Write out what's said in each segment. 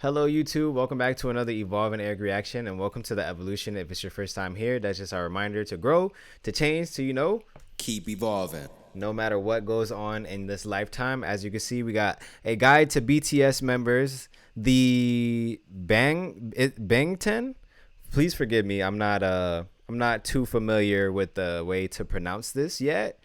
Hello YouTube, welcome back to another Evolve and Egg reaction, and welcome to the evolution. If it's your first time here, that's just our reminder to grow, to change, to keep evolving no matter what goes on in this lifetime. As you can see, we got a guide to BTS members, the Bangtan. Please forgive me, I'm not too familiar with the way to pronounce this yet.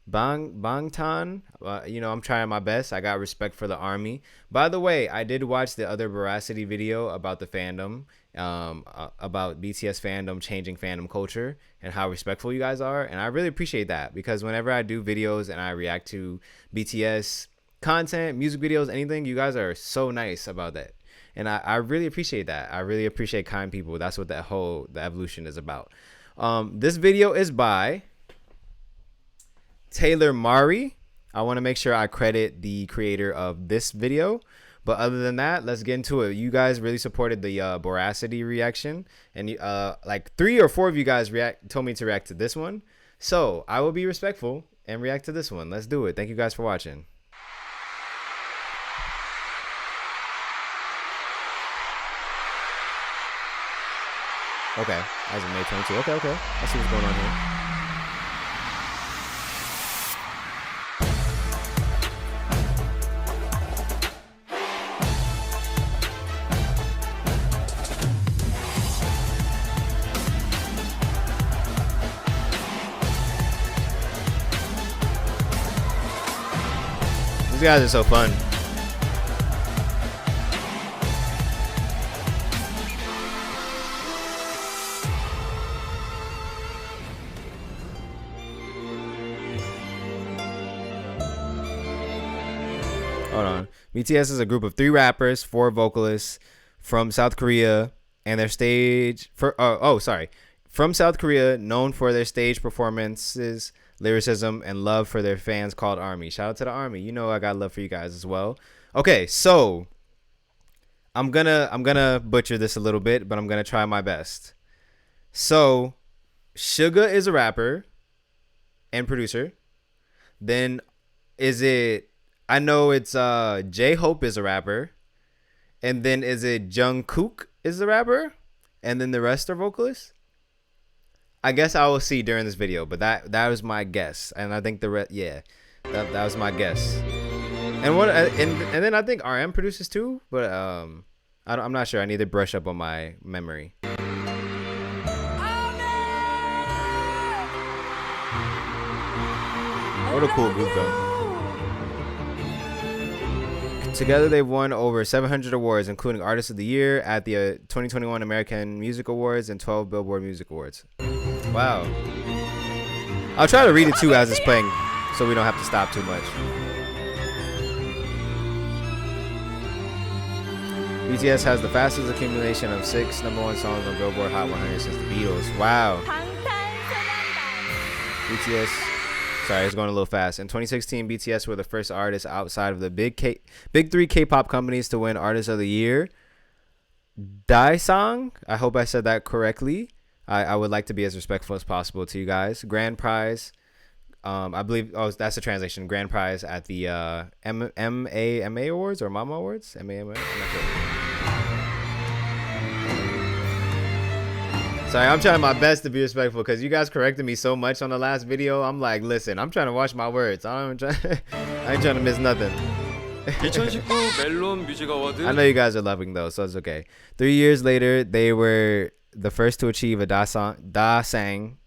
Bangtan, I'm trying my best. I got respect for the army. By the way, I did watch the other Veracity video about the fandom, about BTS fandom changing fandom culture and how respectful you guys are, and I really appreciate that, because whenever I do videos and I react to BTS content, music videos, anything, you guys are so nice about that, and I really appreciate that. I really appreciate kind people. That's what the evolution is about. This video is by Taylor Mari. I want to make sure I credit the creator of this video, but other than that, let's get into it. You guys really supported the Veracity reaction, and like 3 or 4 of you guys told me to react to this one, so I will be respectful and react to this one. Let's do it. Thank you guys for watching. Okay, as of May 22. Okay, I see what's going on here. These guys are so fun. Hold on. BTS is a group of 3 rappers, 4 vocalists from South Korea, and their stage from South Korea, known for their stage performances, lyricism, and love for their fans, called Army. Shout out to the Army. You know I got love for you guys as well. Okay, so I'm gonna butcher this a little bit, but I'm gonna try my best. So Suga is a rapper and producer. Then I know it's J-Hope is a rapper. And then is it Jungkook is the rapper? And then the rest are vocalists? I guess I will see during this video, but that was my guess, and I think that was my guess. And then I think RM produces too, but I'm not sure. I need to brush up on my memory. What a cool group though. Together, they've won over 700 awards, including Artist of the Year at the 2021 American Music Awards and 12 Billboard Music Awards. Wow. I'll try to read it too as it's playing, so we don't have to stop too much. BTS has the fastest accumulation of 6 #1 songs on Billboard Hot 100 since the Beatles. Wow. BTS... Sorry, it's going a little fast. In 2016, BTS were the first artists outside of the big 3 K-pop companies to win Artist of the Year. Daesang, I hope I said that correctly. I would like to be as respectful as possible to you guys. Grand Prize, I believe. Oh, that's the translation. Grand Prize at the MAMA Awards or Mama Awards. MAMA. I'm not sure. Sorry, I'm trying my best to be respectful because you guys corrected me so much on the last video. I'm like, listen, I'm trying to watch my words. I ain't trying to miss nothing. I know you guys are loving those, so it's okay. 3 years later, they were the first to achieve a Daesang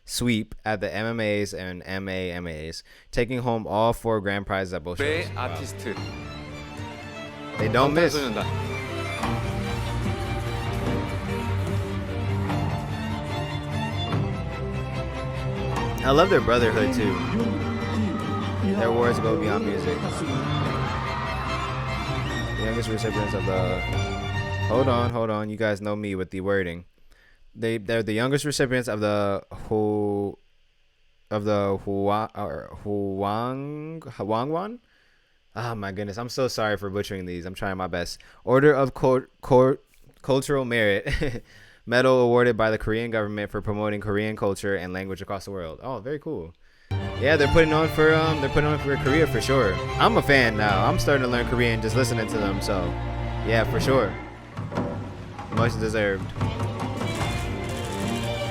sweep at the MMAs and MAMAs, taking home all 4 grand prizes at both shows. Wow. They don't miss. I love their brotherhood too. Their awards go beyond music. The youngest recipients of the... Hold on. You guys know me with the wording. They're the youngest recipients of the Hwangwon. Oh my goodness, I'm so sorry for butchering these. I'm trying my best. Order of Cultural Merit. Medal awarded by the Korean government for promoting Korean culture and language across the world. Oh, very cool. Yeah, they're putting on for Korea for sure. I'm a fan now. I'm starting to learn Korean just listening to them. So, yeah, for sure. Much deserved.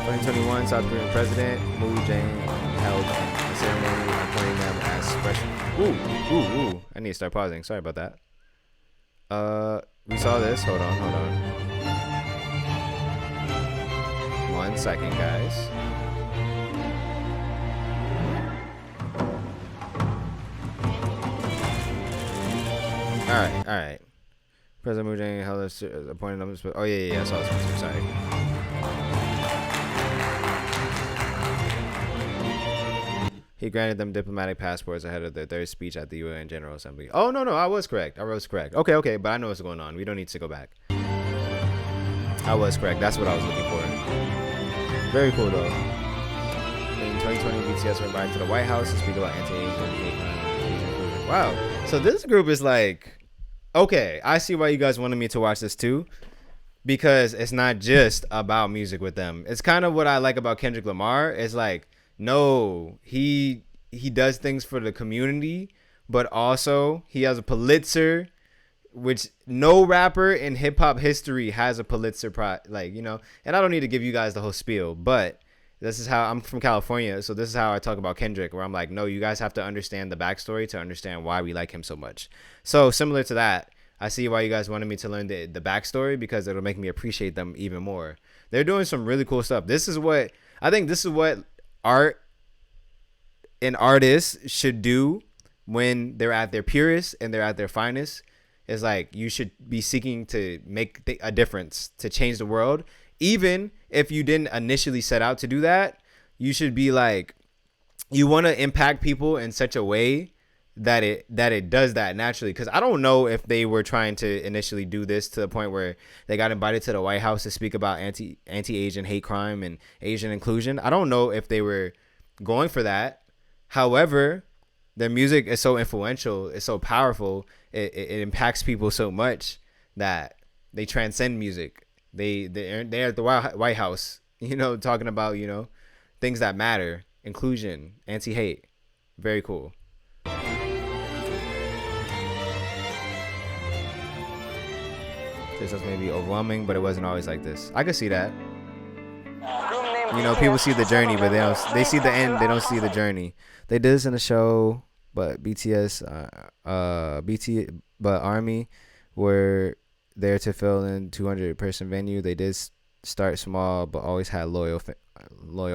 2021 South Korean President Moon Jae held a ceremony appointing them as special. Ooh. I need to start pausing. Sorry about that. We saw this. Hold on. 1 second, guys. All right. President Moon Jae held appointed them. Oh yeah. I saw this. Sorry. He granted them diplomatic passports ahead of their third speech at the UN General Assembly. Oh no, I was correct. Okay, but I know what's going on. We don't need to go back. I was correct. That's what I was looking for. Very cool though. In 2020, BTS were invited to the White House to speak about anti-Asian hate crime. Wow. So this group is like, okay, I see why you guys wanted me to watch this too, because it's not just about music with them. It's kind of what I like about Kendrick Lamar. It's like, no, he does things for the community, but also he has a Pulitzer, which no rapper in hip hop history has a Pulitzer prize, like, you know. And I don't need to give you guys the whole spiel, but this is how I'm from California, so this is how I talk about Kendrick, where I'm like, no, you guys have to understand the backstory to understand why we like him so much. So similar to that, I see why you guys wanted me to learn the backstory, because it'll make me appreciate them even more. They're doing some really cool stuff. This is what art and artists should do when they're at their purest and they're at their finest. Is like, you should be seeking to make a difference, to change the world. Even if you didn't initially set out to do that, you should be like, you want to impact people in such a way that it does that naturally. Because I don't know if they were trying to initially do this to the point where they got invited to the White House to speak about anti-Asian hate crime and Asian inclusion. I don't know if they were going for that. However, their music is so influential, it's so powerful, it impacts people so much that they transcend music. They're at the White House, you know, talking about, you know, things that matter, inclusion, anti-hate. Very cool. This was maybe overwhelming, but it wasn't always like this. I could see that. You know, people see the journey, but they see the end, they don't see the journey. They did this in the show, but BTS, but Army were there to fill in 200-person venue. They did start small, but always had loyal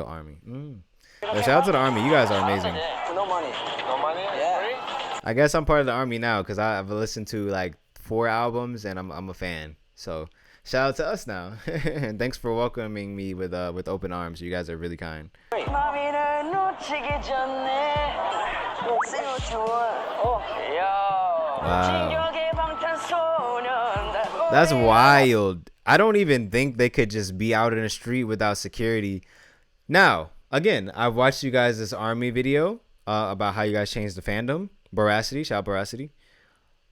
Army. Yo, shout out to the Army. You guys are amazing. No money. Yeah. I guess I'm part of the Army now because I've listened to like 4 albums and I'm a fan. So shout out to us now. And thanks for welcoming me with open arms. You guys are really kind. Wow. That's wild. I don't even think they could just be out in the street without security. Now, again, I've watched you guys this Army video about how you guys changed the fandom. Boracity, shout out Boracity.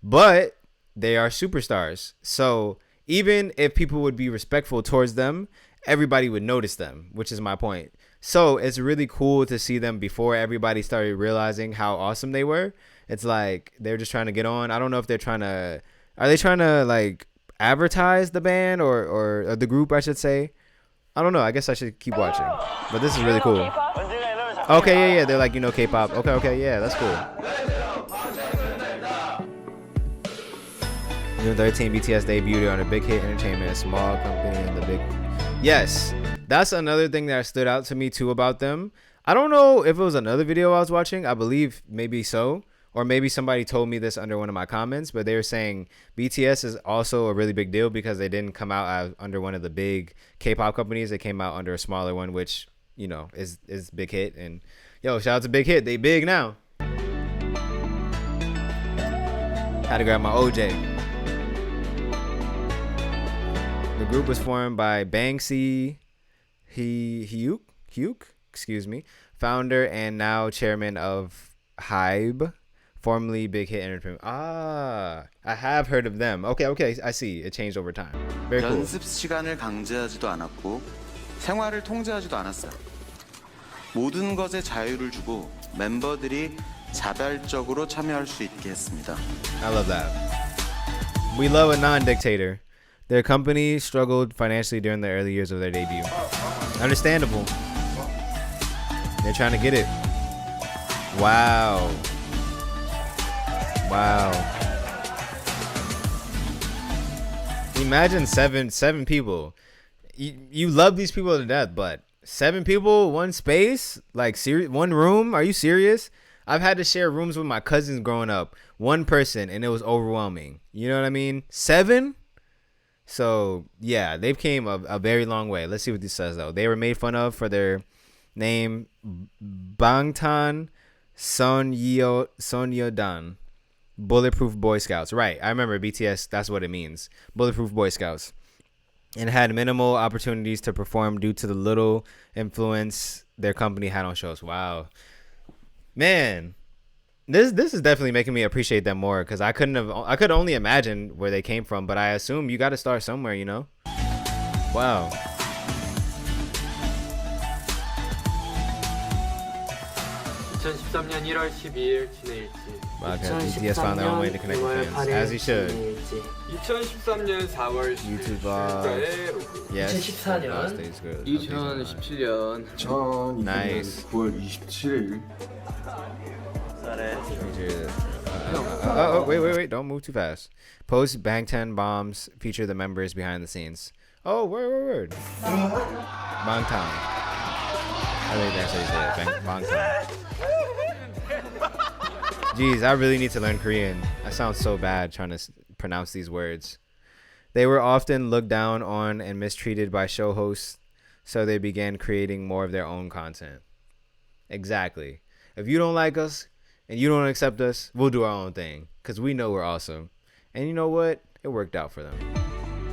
But they are superstars. So even if people would be respectful towards them, everybody would notice them, which is my point. So it's really cool to see them before everybody started realizing how awesome they were. It's like they're just trying to get on. I don't know if are they trying to like advertise the band or the group, I should say. I don't know. I guess I should keep watching. But this is really cool. Okay, yeah. They're like, you know, K-pop. Okay, yeah, that's cool. June 13, BTS debuted on a Big Hit Entertainment, a small company in the big. Yes, that's another thing that stood out to me too about them. I don't know if it was another video I was watching. I believe maybe so. Or maybe somebody told me this under one of my comments, but they were saying BTS is also a really big deal because they didn't come out under one of the big K-pop companies. They came out under a smaller one, which, you know, is Big Hit. And yo, shout out to Big Hit. They big now. Had to grab my OJ. The group was formed by Bangtan Hyuk, founder and now chairman of HYBE, formerly Big Hit Entertainment. I have heard of them. Okay, I see. It changed over time. Very cool. 연습 시간을 강제하지도 않았고 생활을 통제하지도 않았어요. 모든 것에 자유를 주고 멤버들이 자발적으로 참여할 수 있게 했습니다. I love that. We love a non-dictator. Their company struggled financially during the early years of their debut. Understandable. They're trying to get it. Wow. Imagine seven people. You love these people to death, but 7 people, one space, like one room. Are you serious? I've had to share rooms with my cousins growing up. One person, and it was overwhelming. You know what I mean? 7. So yeah, they've came a very long way. Let's see what this says though. They were made fun of for their name, Bangtan Sonyeondan, Bulletproof Boy Scouts. Right, I remember BTS. That's what it means, Bulletproof Boy Scouts. And had minimal opportunities to perform due to the little influence their company had on shows. Wow, man, this is definitely making me appreciate them more because I could only imagine where they came from, but I assume you got to start somewhere, you know. Wow. 2013년 1월 12일 진해일지. BTS found their own way to connect with fans, as he should. 2013년 4월 YouTube 17일자에 로그. Yes. 2014년. 2017년 Nice. 9월 27일. Wait, don't move too fast. Post Bangtan bombs feature the members behind the scenes. Oh, word. Bangtan. I think that's how you say it. Bangtan. Jeez, I really need to learn Korean. I sound so bad trying to pronounce these words. They were often looked down on and mistreated by show hosts, so they began creating more of their own content. Exactly. If you don't like us and you don't accept us, we'll do our own thing because we know we're awesome. And you know what? It worked out for them.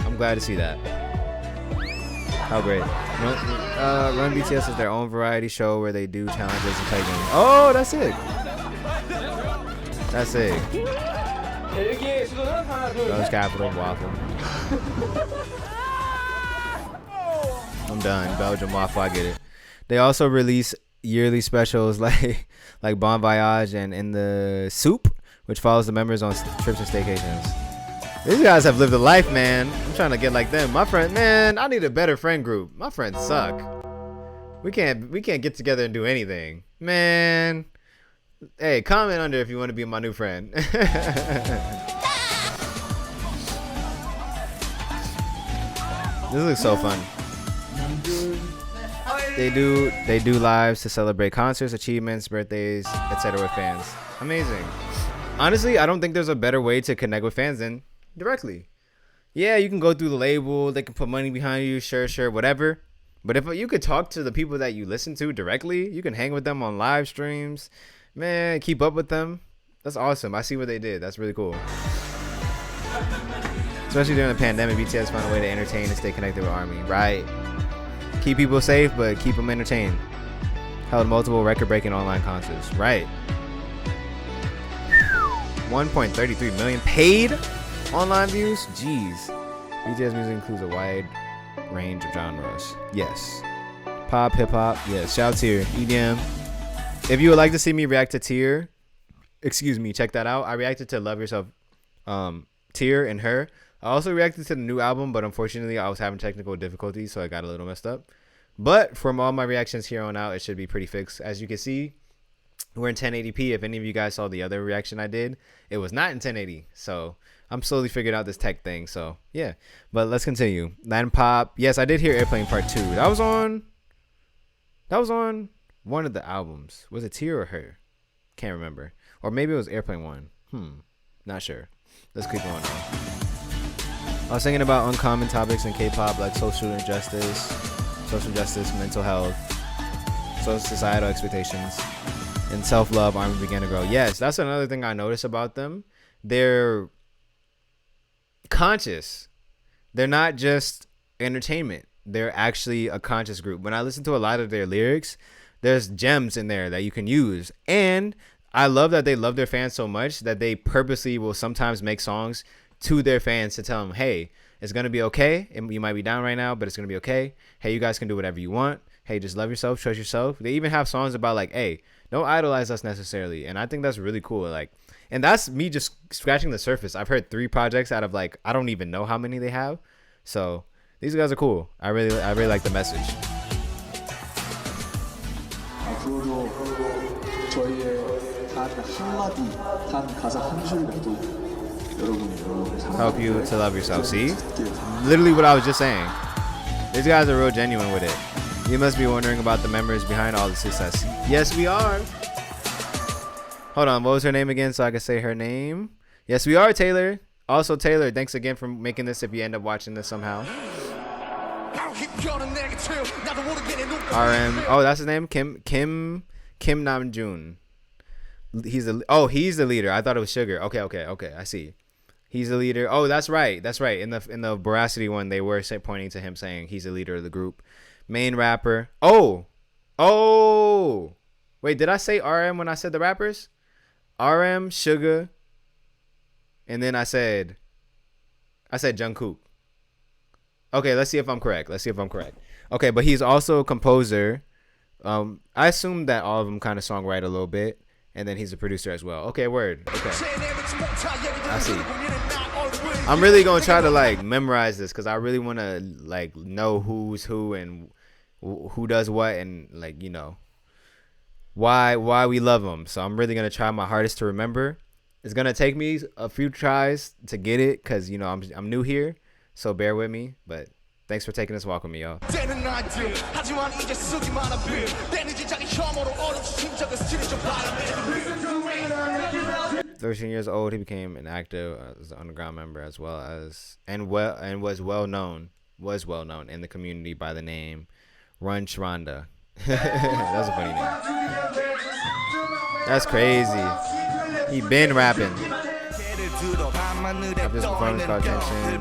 I'm glad to see that. How great. Run BTS is their own variety show where they do challenges and play games. Oh, that's it. That's it. Rose Capital, Waffle. I'm done. Belgium Waffle, I get it. They also release yearly specials like Bon Voyage and In the Soup, which follows the members on trips and staycations. These guys have lived a life, man. I'm trying to get like them. My friend, man, I need a better friend group. My friends suck. We can't get together and do anything, man. Hey, comment under if you want to be my new friend. This looks so fun. They do lives to celebrate concerts, achievements, birthdays, etc. with fans. Amazing. Honestly, I don't think there's a better way to connect with fans than directly. Yeah, you can go through the label, they can put money behind you, sure, whatever. But if you could talk to the people that you listen to directly, you can hang with them on live streams. Man, keep up with them. That's awesome. I see what they did. That's really cool. Especially during the pandemic, BTS found a way to entertain and stay connected with ARMY. Right. Keep people safe, but keep them entertained. Held multiple record-breaking online concerts. Right. 1.33 million paid online views. Jeez. BTS music includes a wide range of genres. Yes. Pop, hip-hop. Yes. Shout out to your EDM. If you would like to see me react to Tear, check that out. I reacted to Love Yourself, Tear and Her. I also reacted to the new album, but unfortunately I was having technical difficulties, so I got a little messed up. But from all my reactions here on out, it should be pretty fixed. As you can see, we're in 1080p. If any of you guys saw the other reaction I did, it was not in 1080. So I'm slowly figuring out this tech thing. So yeah, but let's continue. Latin Pop. Yes, I did hear Airplane Part 2. That was on one of the albums. Was it Tear or Her? Can't remember. Or maybe it was Airplane 1. Not sure. Let's keep going on. I was thinking about uncommon topics in K-pop like social justice, mental health, societal expectations, and self-love. ARMY began to grow. Yes, that's another thing I noticed about them. They're conscious. They're not just entertainment. They're actually a conscious group. When I listen to a lot of their lyrics, there's gems in there that you can use. And I love that they love their fans so much that they purposely will sometimes make songs to their fans to tell them, hey, it's going to be okay. You might be down right now, but it's going to be okay. Hey, you guys can do whatever you want. Hey, just love yourself, trust yourself. They even have songs about like, hey, don't idolize us necessarily. And I think that's really cool. Like, and that's me just scratching the surface. I've heard 3 projects out of like, I don't even know how many they have. So these guys are cool. I really like the message. 앞으로도 저희의 단 한마디, 단 가사 한 줄이라도 여러분을 Help you to love yourself. See? Literally what I was just saying. These guys are real genuine with it. You must be wondering about the members behind all the success. Yes, we are. Hold on. What was her name again so I can say her name? Yes, we are, Taylor. Also, Taylor, thanks again for making this if you end up watching this somehow. RM. Oh, that's his name? Kim Namjoon. He's the leader. I thought it was Sugar. Okay. I see. He's the leader. Oh, that's right. In the Veracity one, they were pointing to him saying he's the leader of the group. Main rapper. Oh. Wait, did I say RM when I said the rappers? RM, Sugar, and then I said Jungkook. Okay, let's see if I'm correct. Okay, but he's also a composer. I assume that all of them kind of songwrite a little bit, and then he's a producer as well. Okay, word. Okay, I see. I'm really gonna try to like memorize this because I really want to like know who's who and who does what, and like, you know, why we love them. So I'm really gonna try my hardest to remember. It's gonna take me a few tries to get it because, you know, I'm new here, so bear with me. But thanks for taking this walk with me, y'all. 13 years old, he became an active as an underground member as well as was well known in the community by the name Run Shronda. That's a funny name. That's crazy. He been rapping. After this performance called Tension,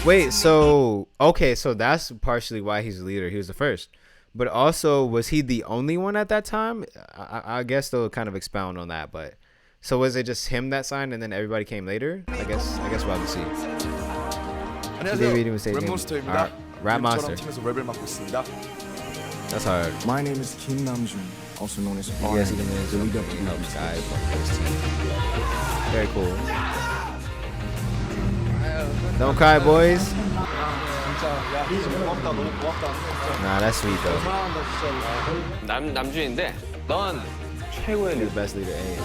wait, so okay, so that's partially why he's the leader. He was the first, but also was he the only one at that time? I guess they'll kind of expound on that. But so was it just him that signed and then everybody came later? I guess we'll have to see. 랩몬스터입니다. Rap Monster. 팀에서 랩을 맡고 있습니다. That's hard. My name is Kim Namjoon, also known as RM. Yes, he is. the leader of the Helps guys from this team. Very cool. Don't cry, boys. Nah, that's sweet though. 남준인데 넌 최고의 You're the best leader. A.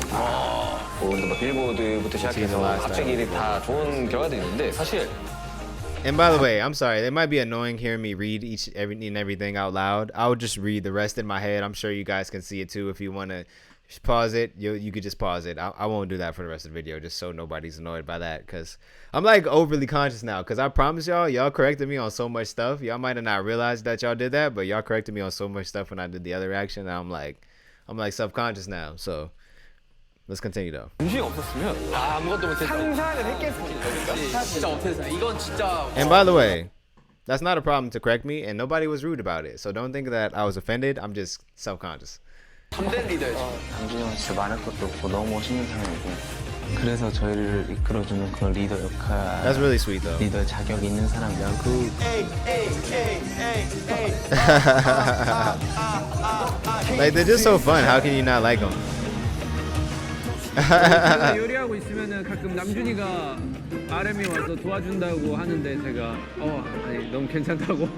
뭐 빌보드부터 시작해서 갑자기 이렇게 다 좋은 결과도 있는데 사실. And by the way, I'm sorry. It might be annoying hearing me read everything out loud. I would just read the rest in my head. I'm sure you guys can see it too. If you want to pause it, you could just pause it. I won't do that for the rest of the video, just so nobody's annoyed by that. Because I'm like overly conscious now. Because I promise y'all corrected me on so much stuff. Y'all might have not realized that y'all did that, but y'all corrected me on so much stuff when I did the other reaction. And I'm like subconscious now. So let's continue though. 음식이 없었으면 아무것도 못했어. 상상을 했겠습니다. 진짜 못했어. 이건 진짜. And by the way, that's not a problem to correct me, and nobody was rude about it. So don't think that I was offended. I'm just self-conscious. 참된 리더지. 남준이 형은 진짜 말할 것도 없고 너무 멋있는 사람이고 그래서 저희를 이끌어주는 그런 리더 역할. That's really sweet though. 리더 자격이 있는 사람이야. Like they're just so fun. How can you not like them? 제가 요리하고 있으면은 가끔 남준이가 RM이 와서 도와준다고 하는데 제가 아니 너무 괜찮다고.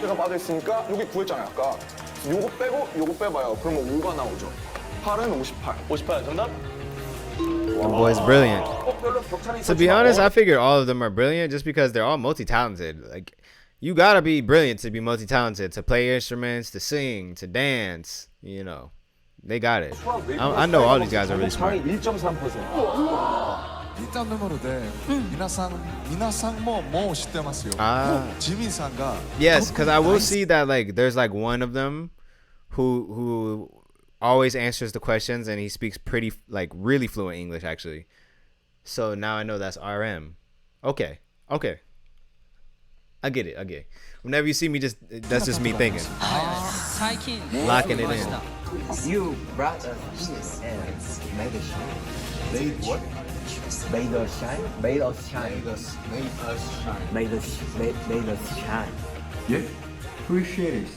제가 빠져있으니까 여기 구했잖아요 아까. 요거 빼고 요거 빼봐요. 그러면 5가 나오죠. 8은 58. 58 정답? The boy's brilliant. To be honest, I figure all of them are brilliant just because they're all multi-talented. Like, you gotta be brilliant to be multi-talented, to play instruments, to sing, to dance. You know, they got it. I know all these guys are really smart. リターンのもので、皆さんも知ってますよ。ジミーさんが。Yes, because I will see that like there's like one of them who always answers the questions and he speaks pretty like really fluent English actually. So now I know that's RM. Okay. I get it. Whenever you see me, that's just me thinking. Locking it in. You brought us and made a show. They what? Made us shine. Made us shine. Made us shine. 예? Appreciate it.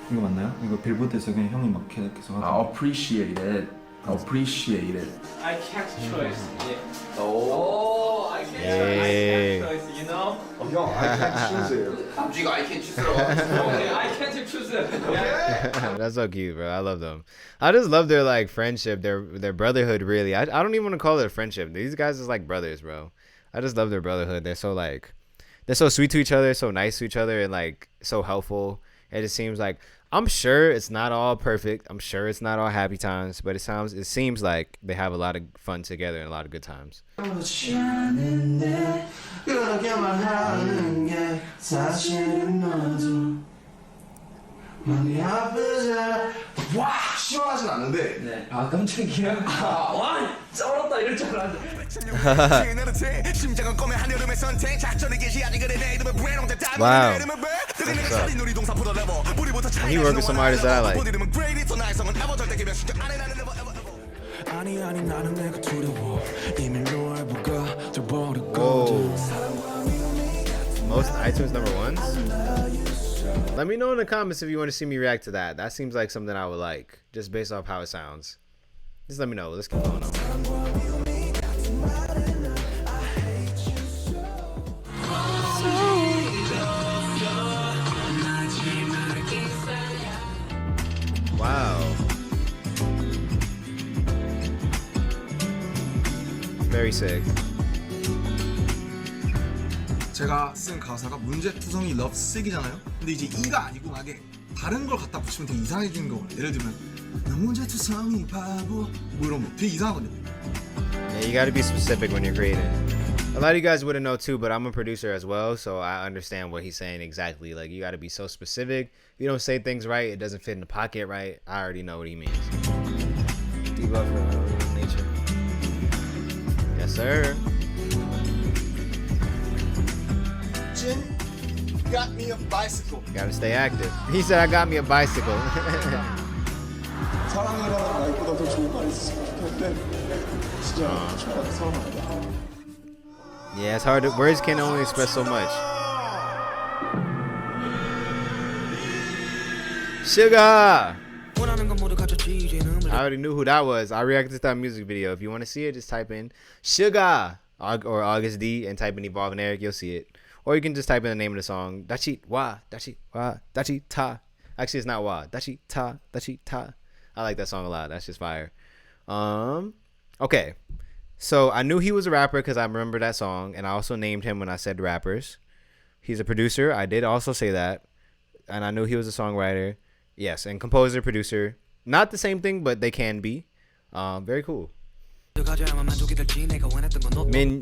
이거 맞나요? 이거 빌보드에서 그냥 형이 막 계속 하고. Appreciate it. Appreciate it. I can't choice. Yeah. 오, I can't Hey. choice, you know? 형, I can't choose it. 남주가 I can't choose. Okay, I can't choose. Yeah. That's so cute, bro. I love them. I just love their like friendship, their brotherhood. Really, I don't even want to call it a friendship. These guys is like brothers, bro. I just love their brotherhood. They're so sweet to each other, so nice to each other, and like so helpful. It just seems like, I'm sure it's not all perfect. I'm sure it's not all happy times, but it seems like they have a lot of fun together and a lot of good times. 와, 시원하진 않은데. 네. 아 깜짝이야. 와 쩔었다 이럴 줄 알았는데. Wow. He worked with some artists that I like. Whoa. Most iTunes number ones? Let me know in the comments if you want to see me react to that. That seems like something I would like, just based off how it sounds. Just let me know. Let's keep going on. Wow. Very sick. 제가 쓴 가사가 문제투성이 lovesick이잖아요. 근데 이제 이가 아니고 만약에 다른 걸 갖다 붙이면 되게 이상해지는 거거든요. 예를 들면 나 문제투성이 바보 뭐 이런 거 되게 이상하거든요. Yeah, you gotta be specific when you're creating. A lot of you guys wouldn't know too, but I'm a producer as well, so I understand what he's saying exactly. Like, you gotta be so specific. If you don't say things right, it doesn't fit in the pocket right. I already know what he means. Debuff for nature. Yes, sir. Jin got me a bicycle. Gotta stay active. He said, I got me a bicycle. 사랑이라는 말보다 더 좋은 말이 있었으면 좋겠는데 진짜 정말 사랑합니다. Yeah, it's hard. Words can only express so much. Sugar! I already knew who that was. I reacted to that music video. If you want to see it, just type in Sugar or August D and type in Evolving Eric. You'll see it. Or you can just type in the name of the song. Dachi wa, dachi wa, dachi ta. Actually, it's not wa. Dachi ta, dachi ta. I like that song a lot. That's just fire. Okay. So I knew he was a rapper because I remember that song, and I also named him when I said rappers. He's a producer. I did also say that, and I knew he was a songwriter. Yes, and composer, producer. Not the same thing, but they can be. Very cool. Min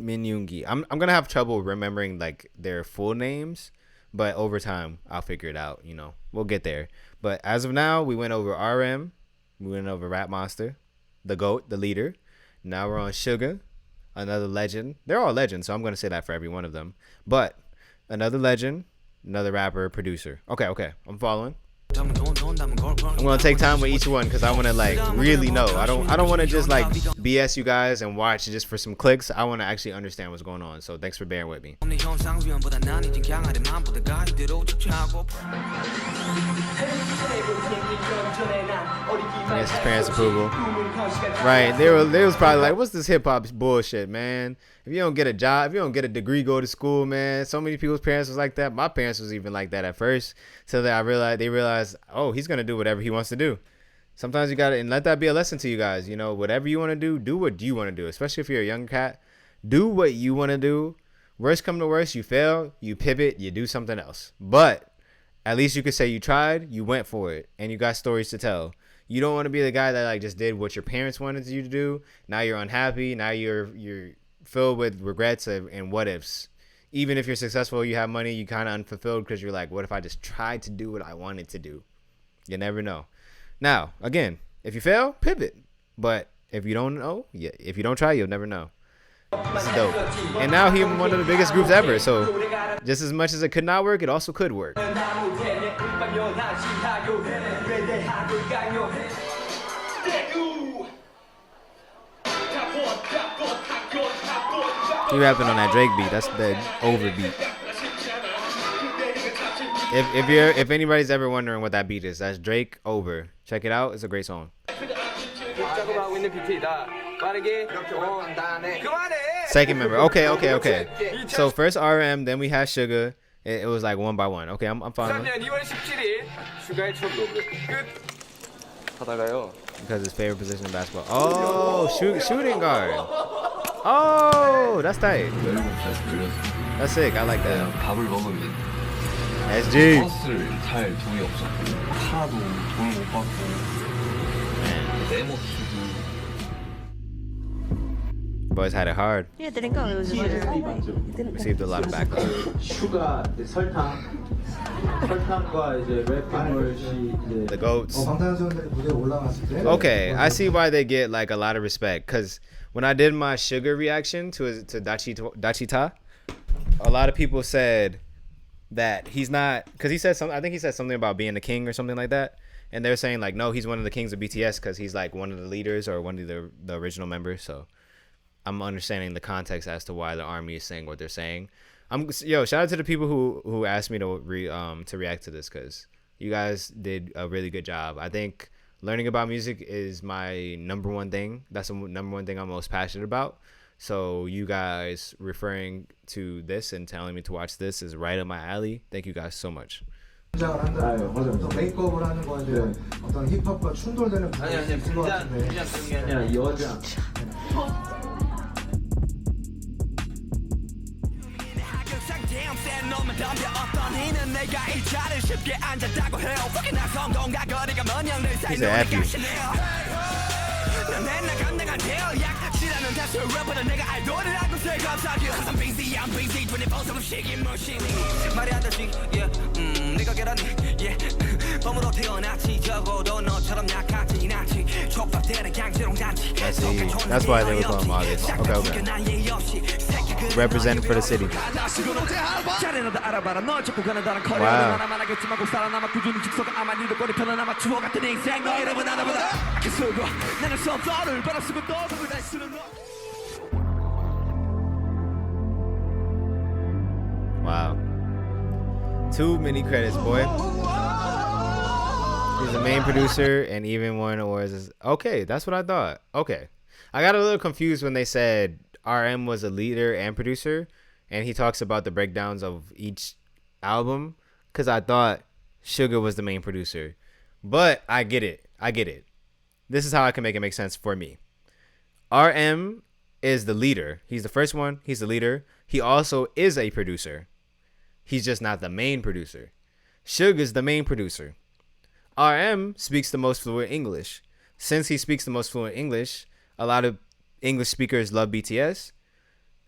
Yoongi. I'm gonna have trouble remembering like their full names, but over time I'll figure it out. You know, we'll get there. But as of now, we went over RM, we went over Rap Monster, the GOAT, the leader. Now we're on Sugar, another legend. They're all legends, so I'm gonna say that for every one of them. But another legend, another rapper, producer. Okay, I'm following. I'm gonna take time with each one because I want to like really know. I don't want to just like BS you guys and watch just for some clicks. I want to actually understand what's going on. So thanks for bearing with me. Yes, his parents' approval. Right, they was probably like, "What's this hip hop bullshit, man? If you don't get a job, if you don't get a degree, go to school, man." So many people's parents was like that. My parents was even like that at first, till they realized, oh, he's gonna do whatever he wants to do. Sometimes you gotta, and let that be a lesson to you guys. You know, whatever you want to do what you want to do. Especially if you're a young cat, do what you want to do. Worst come to worst, you fail, you pivot, you do something else. But at least you could say you tried, you went for it, and you got stories to tell. You don't want to be the guy that like just did what your parents wanted you to do. Now you're unhappy. Now you're filled with regrets and what ifs. Even if you're successful, you have money, you kind of unfulfilled because you're like, what if I just tried to do what I wanted to do? You never know. Now, again, if you fail, pivot. But if you don't know, if you don't try, you'll never know. This is dope. And now he's one of the biggest groups ever. So just as much as it could not work, it also could work. He rapping on that Drake beat. That's the over beat. If anybody's ever wondering what that beat is, that's Drake Over. Check it out. It's a great song. Second member. Okay. So first RM, then we had Sugar. It was like one by one. Okay, I'm fine. Because his favorite position in basketball. Oh, shooting guard. Oh, that's tight. That's sick. I like that. SG. Boys had it hard. Yeah, didn't go. It was Received a lot of backlash. The goats. Okay, I see why they get like a lot of respect. Cause when I did my Sugar reaction to Dachita, a lot of people said that he's not, cause he said something. I think he said something about being the king or something like that. And they're saying like, no, he's one of the kings of BTS because he's like one of the leaders or one of the original members. So I'm understanding the context as to why the army is saying what they're saying. Shout out to the people who asked me to react to this, because you guys did a really good job. I think learning about music is my number one thing. That's the number one thing I'm most passionate about. So you guys referring to this and telling me to watch this is right up my alley. Thank you guys so much. 메이크업을 하는 거에 어떤 힙합과 충돌되는 부분이 있을 것 같은데. 아니야, 여자. He's an F you. I see. That's why they were calling him August. Okay. Representing for the city. Wow. Too many credits, boy. He's the main producer and even won awards. Okay, that's what I thought. Okay. I got a little confused when they said RM was a leader and producer, and he talks about the breakdowns of each album, because I thought Sugar was the main producer. But I get it. This is how I can make it make sense for me. RM is the leader. He's the first one. He's the leader. He also is a producer. He's just not the main producer. Sugar's the main producer. RM speaks the most fluent English. Since he speaks the most fluent English, a lot of English speakers love BTS.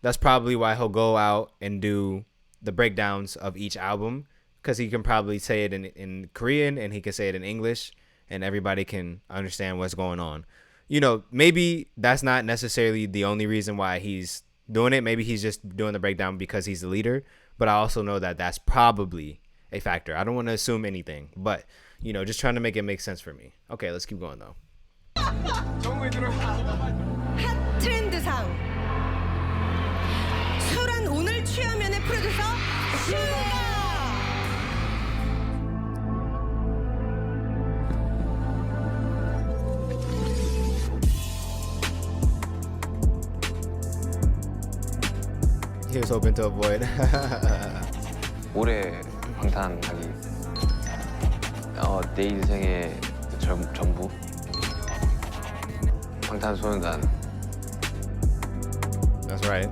That's probably why he'll go out and do the breakdowns of each album, because he can probably say it in Korean and he can say it in English and everybody can understand what's going on. You know, maybe that's not necessarily the only reason why he's doing it. Maybe he's just doing the breakdown because he's the leader. But I also know that that's probably a factor. I don't want to assume anything, but, you know, just trying to make it make sense for me. Okay, let's keep going, though. 핫 트렌드상 소란 오늘 취하면의 프로듀서 슈가. He was hoping to avoid. 올해 방탄하기 내 인생의 전부 방탄소년단. That's right.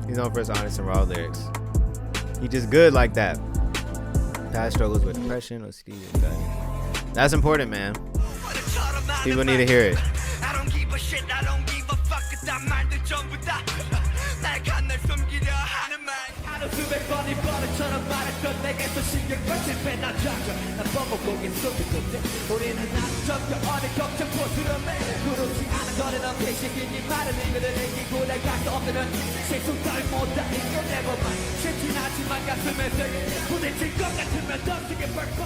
He's known for his honest and raw lyrics. He just good like that. Past struggles with depression, OCD, anxiety. That's important, man. People need to hear it. I don't give a shit, I don't give a fuck. 그딴 말들 전부 다 날간 날 숨기려 하는 말. 하루 수백 번이 버릇처럼 말했던 내게서 신경 꺼질 빼나 작아. 난 뻔뻔하게 속을 건데 우리는 아주 적혀 어느 걱정 포스름해. 그렇지 않은 거는 엄폐식인 이 말은 이거는 이기고 날 갈수 없는 세속 덜 못다 이거 never mind. 쉽진 않지만 가슴에 세게 부딪힐 것 같으면 더 세게 펄펄.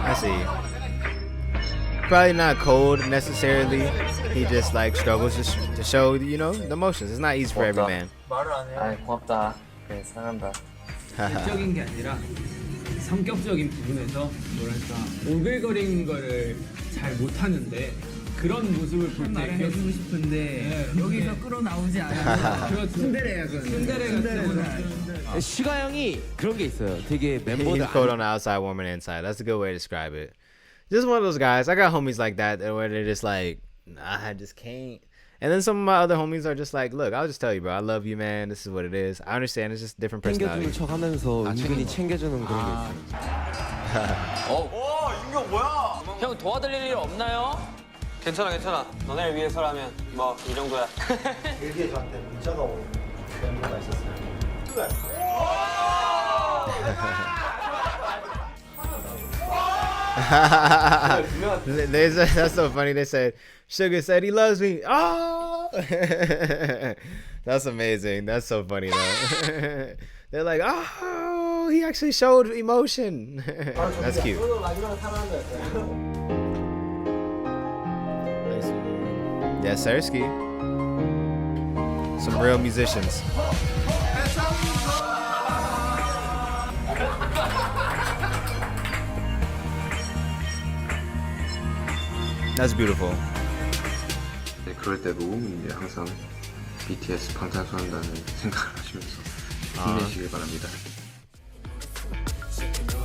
I see. probably not cold necessarily. He just like struggles to show, you know, the emotions. It's not easy for every man. 말을 안 해요. 아, 고맙다. 그래, 사랑한다. 적인 게 아니라 성격적인 부분에서 뭐랄까 오글거리는 거를 잘 못하는데 그런 모습을 볼 때 해주고 싶은데 여기서 끌어나오지 않아서 그렇죠. 순대레야 순대레 슈가 형이 그런 게 있어요. 되게 멤버들 He's cold on the outside, warm on the inside. That's a good way to describe it. Just one of those guys. I got homies like that where they're just like, nah, I just can't. And then some of my other homies are just like, look, I'll just tell you, bro. I love you, man. This is what it is. I understand. It's just different personality. 챙겨주는 척하면서 은근히 챙겨주는 그런 게 있어요. 오, 윤경 뭐야? 형 도와드릴 일 없나요? 괜찮아, 괜찮아. 너네를 위해서라면 뭐 이 정도야. 일기에 저한테 문자가 온 멤버가 있었어요. That's so funny. They said, Sugar said he loves me. Oh, that's amazing. That's so funny, though. They're like, oh, he actually showed emotion. That's cute. Yes, Sirski. Some real musicians. That's beautiful. 그럴 때도 이제 항상 BTS 방탄소년단을 생각을 하시면서 힘내시길 바랍니다.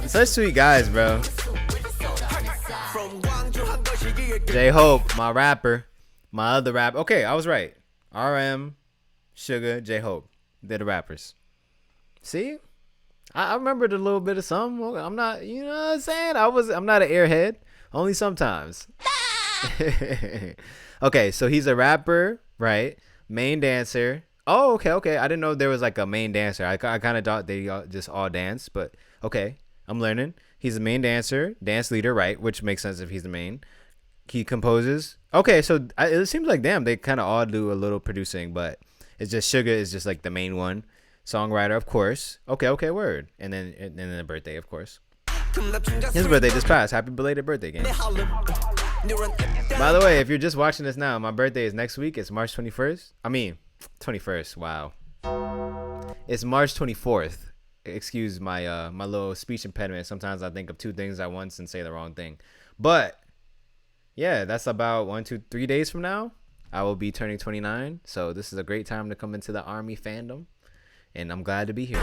Such sweet guys, bro. J-Hope, my rapper, my other rapper. Okay, I was right. RM, Sugar, J-Hope. They're the rappers. See? I remembered a little bit of some. I'm not, you know what I'm saying? I'm not an airhead. Only sometimes. Okay, so he's a rapper, right? Main dancer. Oh, okay. I didn't know there was like a main dancer. I kind of thought they just all dance, but okay. I'm learning. He's a main dancer, dance leader, right? Which makes sense if he's the main. He composes. Okay, so it seems like, damn, they kind of all do a little producing, but it's just Sugar is just like the main one. Songwriter, of course. Okay, word. And then the birthday, of course. His birthday just passed. Happy belated birthday, gang. By the way, if you're just watching this now, my birthday is next week. It's March 21st. I mean, 21st. Wow. It's March 24th. Excuse my my little speech impediment. Sometimes I think of two things at once and say the wrong thing. But yeah, that's about 1, 2, 3 days from now. I will be turning 29. So this is a great time to come into the ARMY fandom. And I'm glad to be here.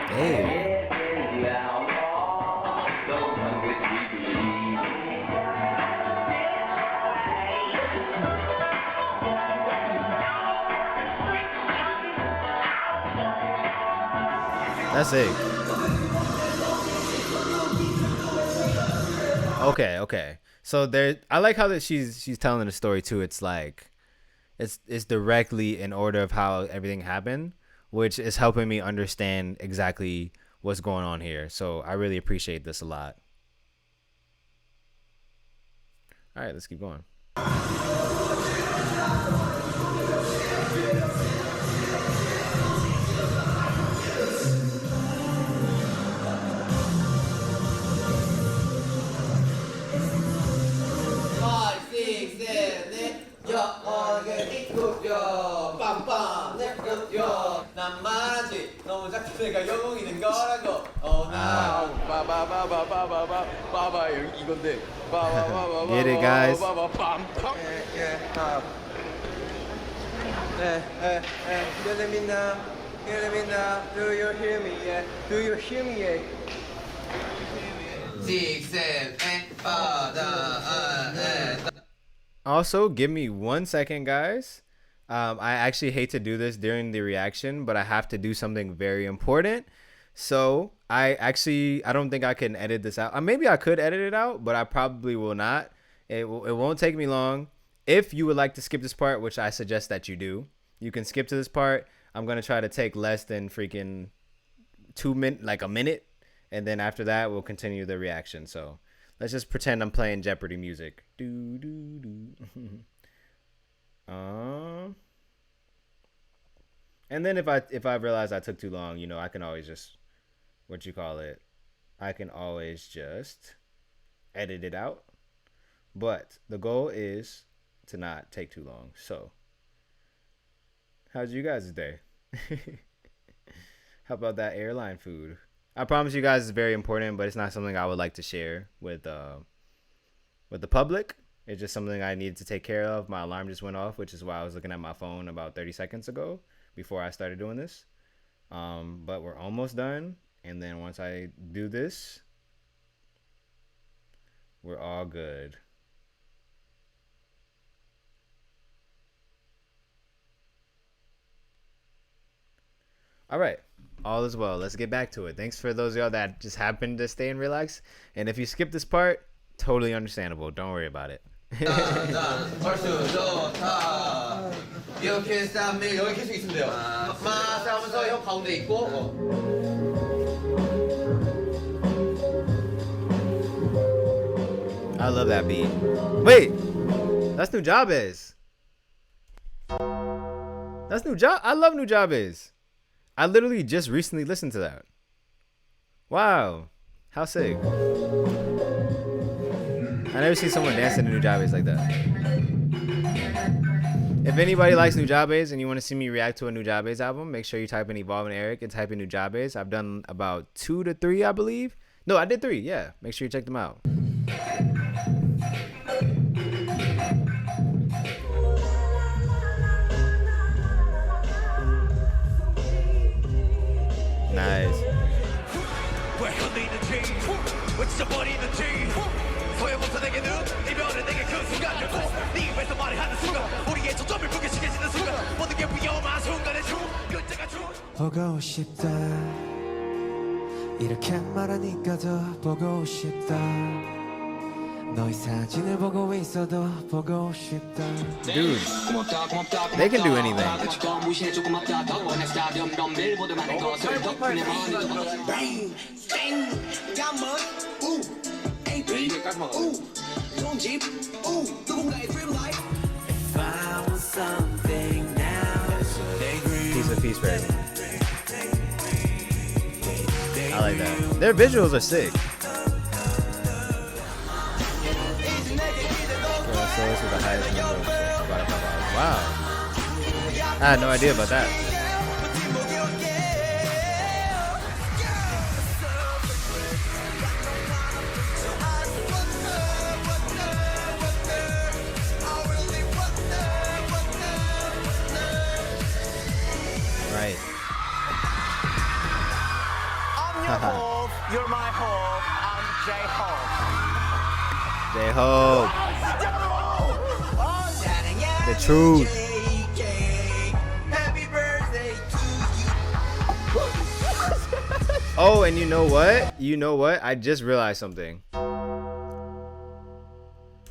Hey. That's it. Okay. So there, I like how that she's telling the story too. It's like, it's directly in order of how everything happened, which is helping me understand exactly what's going on here. So I really appreciate this a lot. All right, let's keep going. 난 말하지 너무 작으니까 영웅이 된 거라고 빠바바바바바바바바 이건데 빠바바바바바 Get it, guys. Let me know do you hear me yeah do you hear me yeah 6, 7, 8 Also, give me 1 second, guys. I actually hate to do this during the reaction, but I have to do something very important. So I don't think I can edit this out. Maybe I could edit it out, but I probably will not. It won't take me long. If you would like to skip this part, which I suggest that you do, you can skip to this part. I'm going to try to take less than freaking 2 minutes, like a minute. And then after that, we'll continue the reaction. So let's just pretend I'm playing Jeopardy music. Do, do, do. And then if I realize I took too long, you know, I can always just I can always just edit it out. But the goal is to not take too long. So, how's you guys' day? How about that airline food? I promise you guys it's very important, but it's not something I would like to share with the public. It's just something I needed to take care of. My alarm just went off, which is why I was looking at my phone about 30 seconds ago before I started doing this. But we're almost done. And then once I do this, we're all good. All right. All is well. Let's get back to it. Thanks for those of y'all that just happened to stay and relax. And if you skip this part, totally understandable. Don't worry about it. 벌써 좋다. 이렇게 쌈을 여기 계속 있으면 돼요. 마스 하면서 형 가운데 있고. I love that beat. Wait, that's Nujabes. That's Nujabes. I love Nujabes. I literally just recently listened to that. Wow, how sick. I never seen someone dancing to Nujabes like that. If anybody likes Nujabes and you want to see me react to a Nujabes album, make sure you type in Evolve and Eric and type in Nujabes. I've done about 2 to 3, I believe. No, I did 3. Yeah, make sure you check them out. Nice. 보고 싶다 이렇게 말하니까 더 보고 싶다 너의 사진을 보고 있어도 보고 싶다 Dude, they can do anything. Piece of peace for everyone. I like that. Their visuals are sick. With the highest number of Spotify. Wow. I had no idea about that. Right. I'm your hope, you're my hope, I'm J-Hope. J-Hope. The truth. Oh, and you know what? You know what? I just realized something.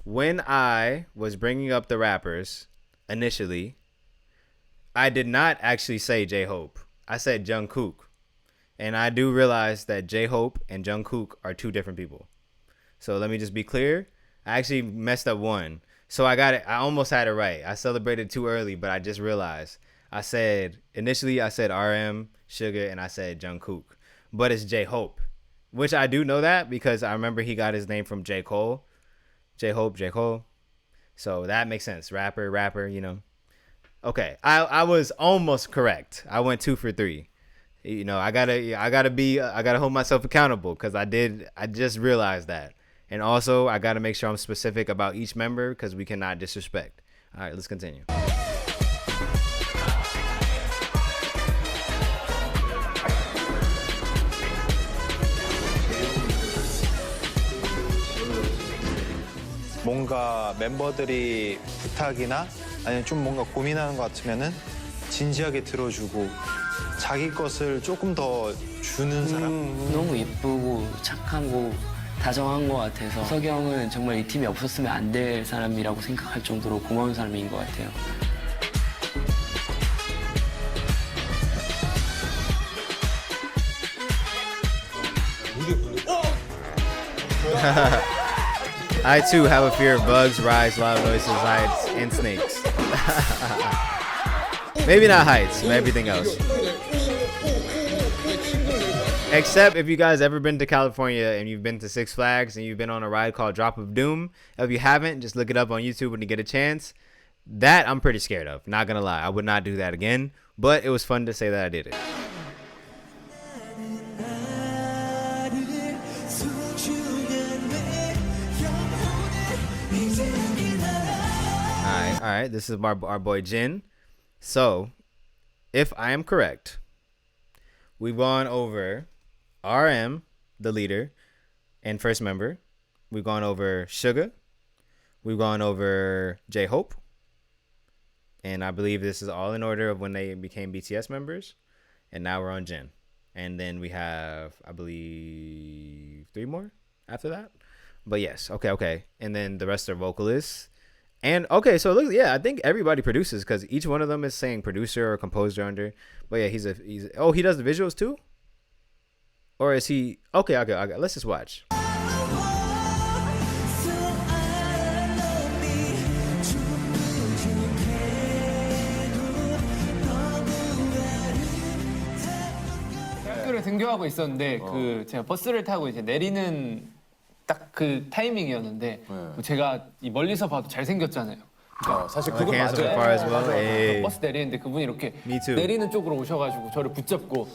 When I was bringing up the rappers initially, I did not actually say J-Hope. I said Jungkook. And I do realize that J-Hope and Jungkook are 2 different people. So let me just be clear. I actually messed up one. So I got it. I almost had it right. I celebrated too early, but I just realized. Initially I said RM, Sugar, and I said Jungkook. But it's J-Hope, which I do know that because I remember he got his name from J. Cole. J-Hope, J. Cole. So that makes sense. Rapper, you know. Okay, I was almost correct. I went 2 for 3. You know, I gotta hold myself accountable because I just realized that. And also, I got to make sure I'm specific about each member because we cannot disrespect. All right, let's continue. 뭔가 멤버들이 부탁이나 아니면 좀 뭔가 고민하는 것 같으면은 진지하게 들어주고 자기 것을 조금 더 주는 사람. 너무 예쁘고 착하고 다정한 것 같아서 석이 형은 정말 이 팀이 없었으면 안 될 사람이라고 생각할 정도로 고마운 사람인 것 같아요. I too have a fear of bugs, rides, loud noises, heights, and snakes. Maybe not heights, but everything else. Except if you guys ever been to California and you've been to Six Flags and you've been on a ride called Drop of Doom. If you haven't, just look it up on YouTube when you get a chance. That I'm pretty scared of. Not gonna lie, I would not do that again. But it was fun to say that I did it. All right. This is our boy Jin. So, if I am correct, we've gone over RM, the leader and first member. We've gone over Suga. We've gone over J-Hope. And I believe this is all in order of when they became BTS members. And now we're on Jin. And then we have, I believe, 3 more after that. But yes, okay. And then the rest are vocalists. And okay, so look, yeah, I think everybody produces because each one of them is saying producer or composer under. But yeah, he's oh, he does the visuals too? Or is he okay, let's just watch. 대학교를 등교하고 있었는데 그 제가 버스를 타고 이제 내리는 딱 그 타이밍이었는데 제가 이 멀리서 봐도 잘생겼잖아요. 사실 그건 맞아요. 버스 내리는데 그분이 이렇게 내리는 쪽으로 오셔가지고 저를 붙잡고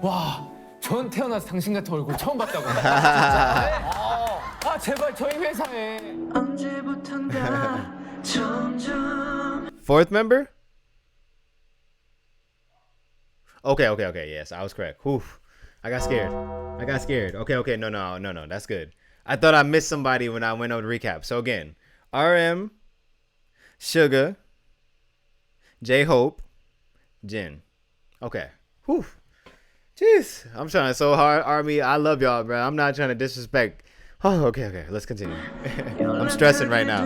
와, 전 태어나서 당신 같은 얼굴 처음 봤다고. 아 제발 저희 회사에. 언제부턴가 점점. Fourth member? Okay. Yes, I was correct. Whew. I got scared. Okay. No. That's good. I thought I missed somebody when I went over the recap. So again, RM, Suga, J-Hope, Jin. Okay. Whew. Jeez. I'm trying so hard, Army. I love y'all, bro. I'm not trying to disrespect. Oh, okay. Let's continue. I'm stressing right now.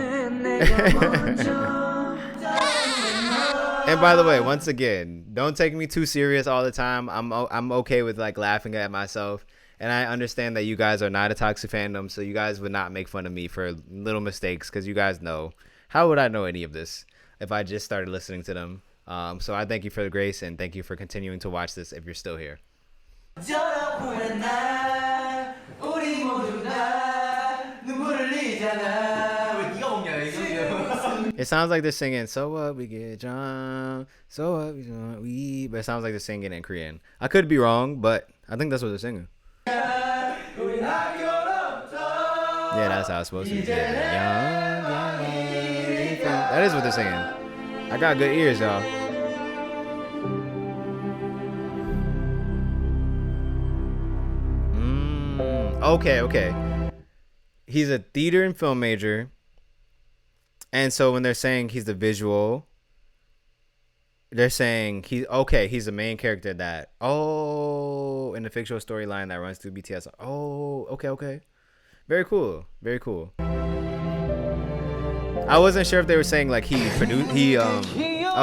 And by the way, once again, don't take me too serious all the time. I'm okay with like laughing at myself. And I understand that you guys are not a toxic fandom, so you guys would not make fun of me for little mistakes because you guys know. How would I know any of this if I just started listening to them? So I thank you for the grace and thank you for continuing to watch this if you're still here. It sounds like they're singing, so what, we get drunk, so what, we, but it sounds like they're singing in Korean. I could be wrong, but I think that's what they're singing. Yeah, that's how it's supposed to be. That is what they're singing. I got good ears, y'all. Okay. He's a theater and film major. And so when they're saying he's the visual, they're saying he's the main character that, in the fictional storyline that runs through BTS. Okay. Very cool. I wasn't sure if they were saying like I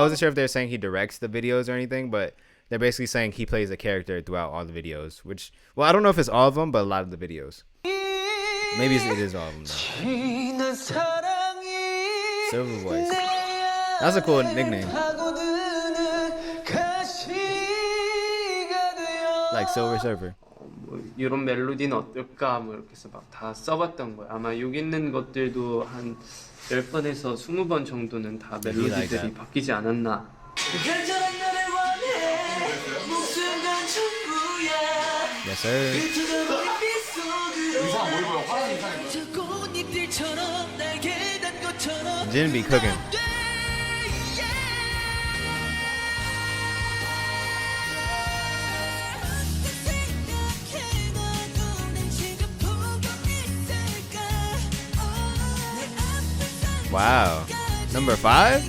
wasn't sure if they were saying he directs the videos or anything, but they're basically saying he plays a character throughout all the videos, which, well, I don't know if it's all of them, but a lot of the videos. Maybe it is all of them though. Silver Voice. That's a cool nickname. Like Silver Surfer. 이런 멜로디는 어떨까 뭐 이렇게 해서 막 다 써봤던 거예요. 아마 여기 있는 것들도 한 10번에서 20번 정도는 다 멜로디들이 바뀌지 않았나. Yes, sir. Jin be cooking. Wow. Number 5?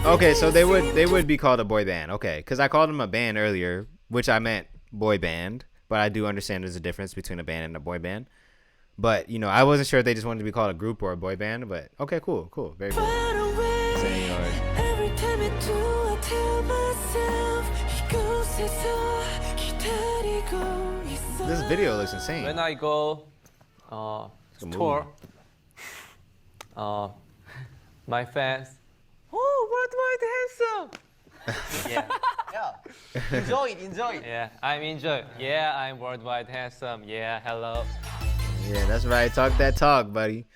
Okay, so they would be called a boy band. Okay, because I called them a band earlier, which I meant boy band, but I do understand there's a difference between a band and a boy band. But, you know, I wasn't sure if they just wanted to be called a group or a boy band, but okay, cool. Very cool. This video looks insane. When I go tour, My fans. Oh, worldwide handsome. Yeah. Enjoy it, enjoy it. Yeah, I'm enjoy. Yeah, I'm worldwide handsome. Yeah, hello. Yeah, that's right. Talk that talk, buddy.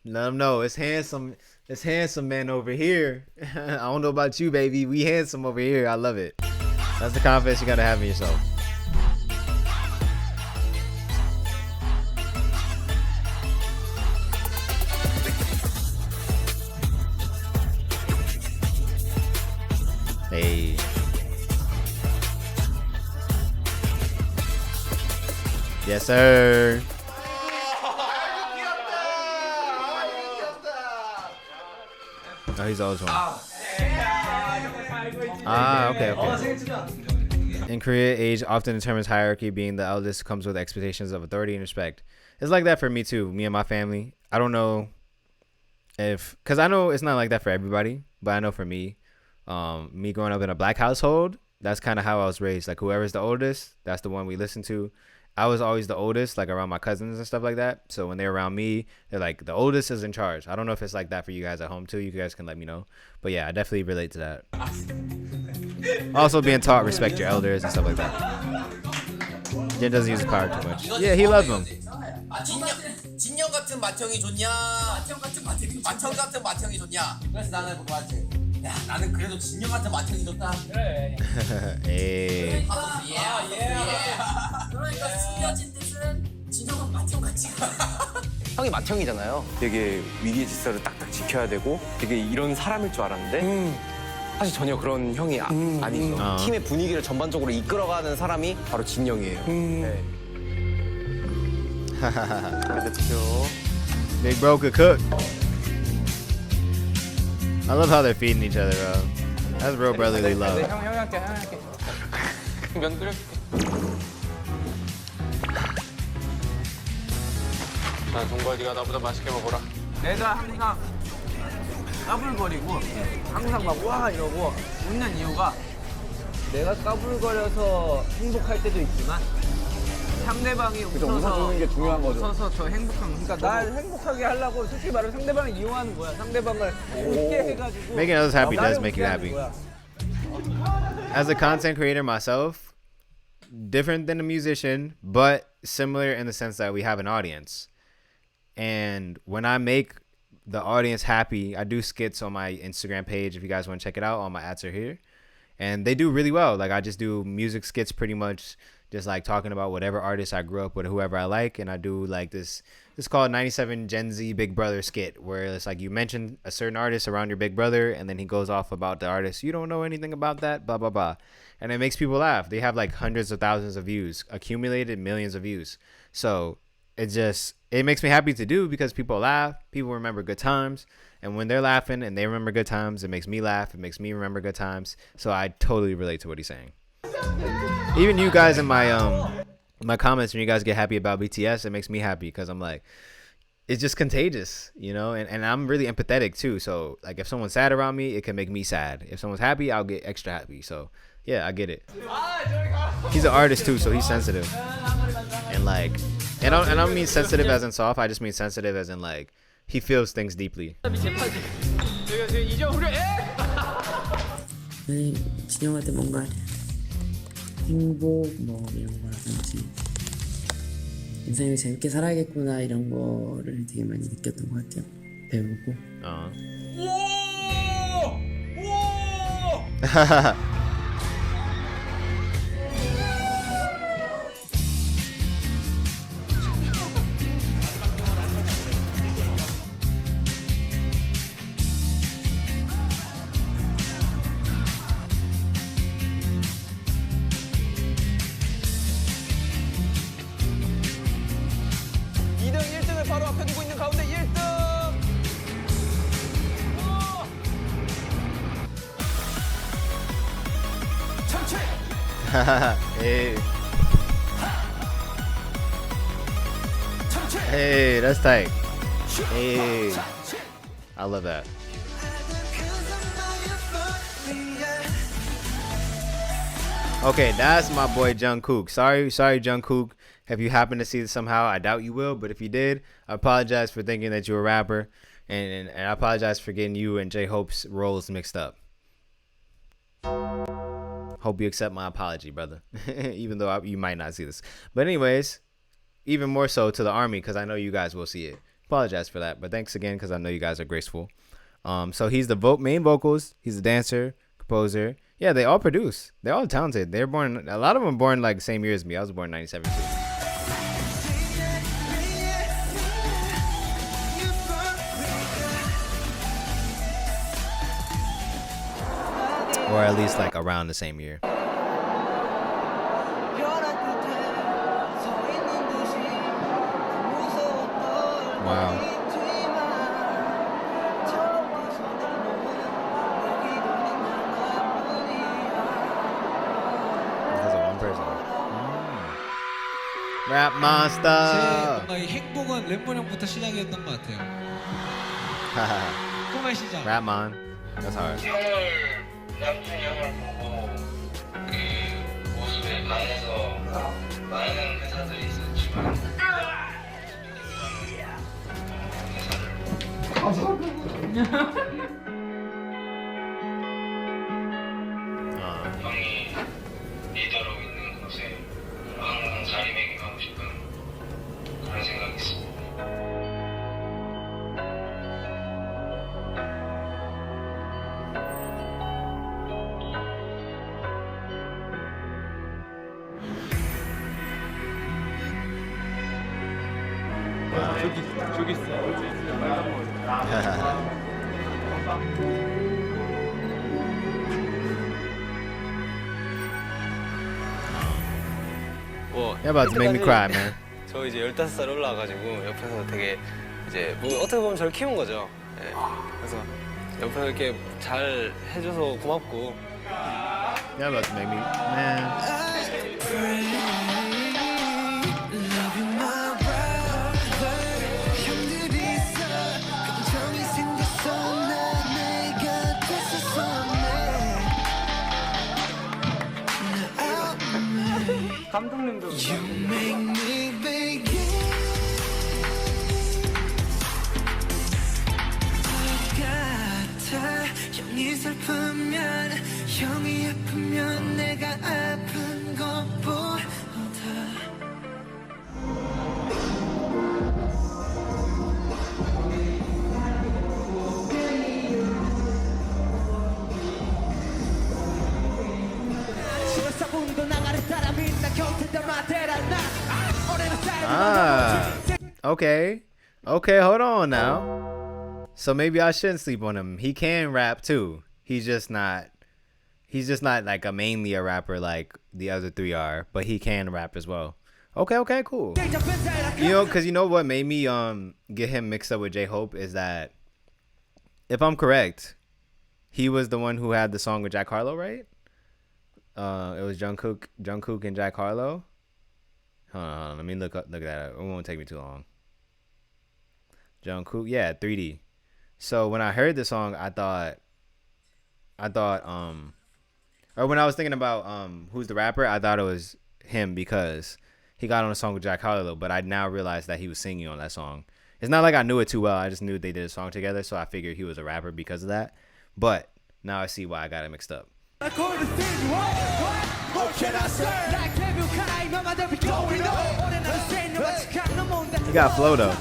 Let them know it's handsome. It's handsome man over here. I don't know about you, baby. We handsome over here. I love it. That's the confidence you gotta have in yourself. Hey. Yes, sir. Oh, he's always one. Okay. In Korea, age often determines hierarchy. Being the eldest comes with expectations of authority and respect. It's like that for me too. Me and my family. I don't know because I know it's not like that for everybody, but I know for me, me growing up in a black household, that's kind of how I was raised. Like whoever's the oldest, that's the one we listen to. I was always the oldest, like around my cousins and stuff like that. So when they're around me, they're like, the oldest is in charge. I don't know if it's like that for you guys at home too. You guys can let me know. But yeah, I definitely relate to that. Also being taught respect your elders and stuff like that. Jin doesn't use his power too much. Yeah, he loves them. 진영 같은 맏형이 좋냐? 맏형 같은 맏형이 좋냐? 그래서 나는 그거 하지. 야, 나는 그래도 진영 같은 맏형이 좋다. 그래. 에이. 그러니까 숨겨진 뜻은 진영은 맏형 같이. 형이 맏형이잖아요. 되게 위기의 질서를 딱딱 지켜야 되고 되게 이런 사람일 줄 알았는데 사실 전혀 그런 형이 아니죠. 팀의 분위기를 전반적으로 이끌어가는 사람이 바로 진영이에요. 네. Big bro could cook. I love how they're feeding each other, bro. That's real brotherly love. 형한테 면 끓여줄게. 자, 동거야 네가 나보다 맛있게 먹어라. 내가 항상 까불거리고 항상 막 와 이러고 웃는 이유가 내가 까불거려서 행복할 때도 있지만 상대방이 웃어서 게 중요한 거죠. 웃어서 저 행복한 그러니까 날 행복하게 하려고 솔직히 말하면 상대방을 이용하는 거야. 상대방을 웃게 해가지고 Making others happy does make you happy. As a content creator myself, different than a musician, but similar in the sense that we have an audience. And when I make the audience happy, I do skits on my Instagram page. If you guys want to check it out, all my ads are here. And they do really well. Like I just do music skits pretty much, just like talking about whatever artist I grew up with, whoever I like. And I do like this called 97 Gen Z Big Brother skit, where it's like you mention a certain artist around your big brother, and then he goes off about the artist. You don't know anything about that, blah, blah, blah. And it makes people laugh. They have like hundreds of thousands of views, accumulated millions of views. So it makes me happy to do because people laugh, people remember good times. And when they're laughing and they remember good times, it makes me laugh. It makes me remember good times. So I totally relate to what he's saying. Even you guys in my comments, when you guys get happy about BTS, it makes me happy because I'm like, it's just contagious, you know? And I'm really empathetic too. So like if someone's sad around me, it can make me sad. If someone's happy, I'll get extra happy. So yeah, I get it. He's an artist too, so he's sensitive. And like, and I don't mean sensitive as in soft. I just mean sensitive as in like, he feels things deeply. 진영한테 뭔가 행복 뭐 이런 거라든지 인생을 재밌게 살아야겠구나 이런 거를 되게 많이 느꼈던 것 같아요. 배우고. 바로 앞에 두고 있는 가운데 1등! 참치! Hey. Hey, that's tight. Hey. I love that. Okay, that's my boy Jungkook. Sorry Jungkook. If you happen to see this somehow, I doubt you will, but if you did, I apologize for thinking that you're a rapper. and I apologize for getting you and J Hope's roles mixed up. Hope you accept my apology, brother. Even though you might not see this. But anyways, even more so to the army, because I know you guys will see it. Apologize for that, but thanks again because I know you guys are graceful. So he's the main vocals. He's a dancer, composer. Yeah, they all produce. They're all talented. They're born. A lot of them born like the same year as me. I was born in '97 too. Or at least like around the same year. Wow. Because of one person. Rap monster. 뭔가 이 행복은 랩몬 형부터 시작이었던 것 같아요. 꿈의 시작. Rapmon. That's hard. 남편 형을 보고 그 모습에 반해서 많은 회사들이 있었지만 형이 리더로 있는 곳에 항상 자리매김하고 싶은 그런 생각이 있습니다. 저기 있어. You're about to make me cry, man. 저 이제 15살 올라와가지고 옆에서 되게 이제 뭐 어떻게 보면 저를 키운 거죠. 예. 그래서 옆에서 이렇게 잘 해줘서 고맙고. You're about to make me, man. 감독님도 형이 슬프면 형이 아프면 내가 아픈 것보다 Okay. Okay, hold on now. So maybe I shouldn't sleep on him. He can rap too. He's just not like mainly a rapper like the other three are, but he can rap as well. Okay, cool. You know, cause you know what made me get him mixed up with J Hope is that if I'm correct, he was the one who had the song with Jack Harlow, right? It was Jungkook and Jack Harlow. Hold on, let me look that up. It won't take me too long. Jungkook, yeah, 3D. So when I heard the song, I thought, or when I was thinking about who's the rapper, I thought it was him because he got on a song with Jack Harlow. But I now realized that he was singing on that song. It's not like I knew it too well. I just knew they did a song together, so I figured he was a rapper because of that. But now I see why I got it mixed up. He got flow though.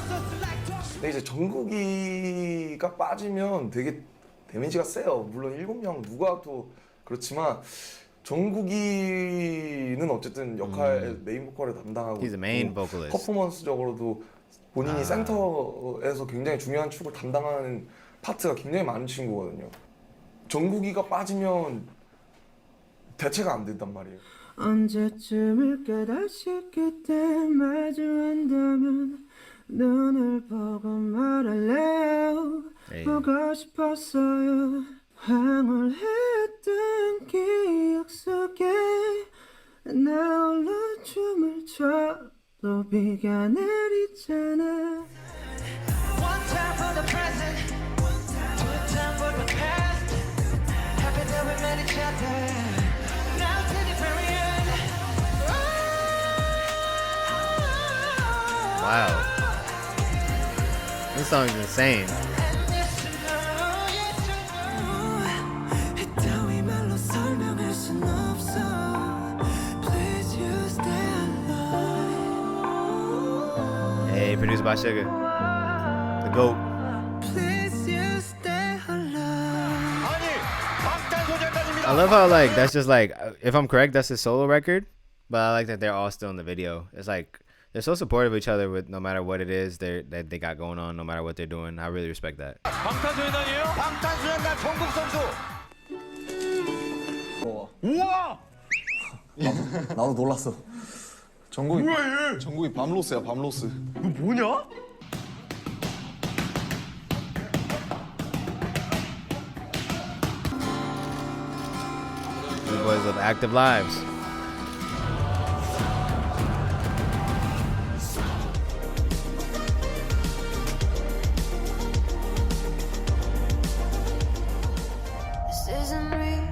근데 이제 정국이가 빠지면 되게 데미지가 세요. 물론 7명 누가 또 그렇지만 정국이는 어쨌든 역할 메인 보컬을 담당하고 He's the main vocalist. 퍼포먼스적으로도 본인이 센터에서 굉장히 중요한 축을 담당하는 파트가 굉장히 많은 친구거든요. 정국이가 빠지면 대체가 안 된단 말이에요. 언제쯤일까 다시 그때 마주한다면 눈을 보고 말할래요. 보고 싶었어요. 황홀했던 기억 속에 나 홀로 춤을 춰도 비가 내리잖아. One time for the present, two time for the past. Happy that we met each other. Now to the very end. Wow. This song is insane. by Sugar. The GOAT. I love how like that's just like if I'm correct, that's his solo record. But I like that they're all still in the video. It's like they're so supportive of each other with no matter what it is that they got going on, no matter what they're doing. I really respect that. 방탄소년단이에요? 방탄소년단 정국 선수. 우와! 나도 놀랐어. 정국이 밤로스야 밤로스. 이거 뭐냐? These boys live active lives. This isn't real.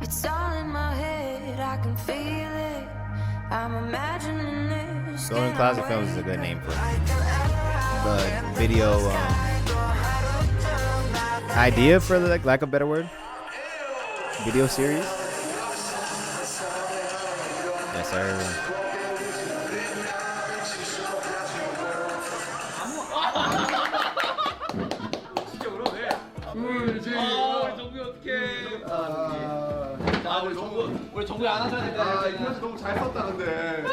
It's all in my head. I can feel it. I'm imagining this. Golden Closet Films is a good name for the video idea, for like lack of a better word. Video series. Yes, sir. 우리 정국이 안 하셔야 될 것 같아. 이 편지 너무 잘 썼다 근데.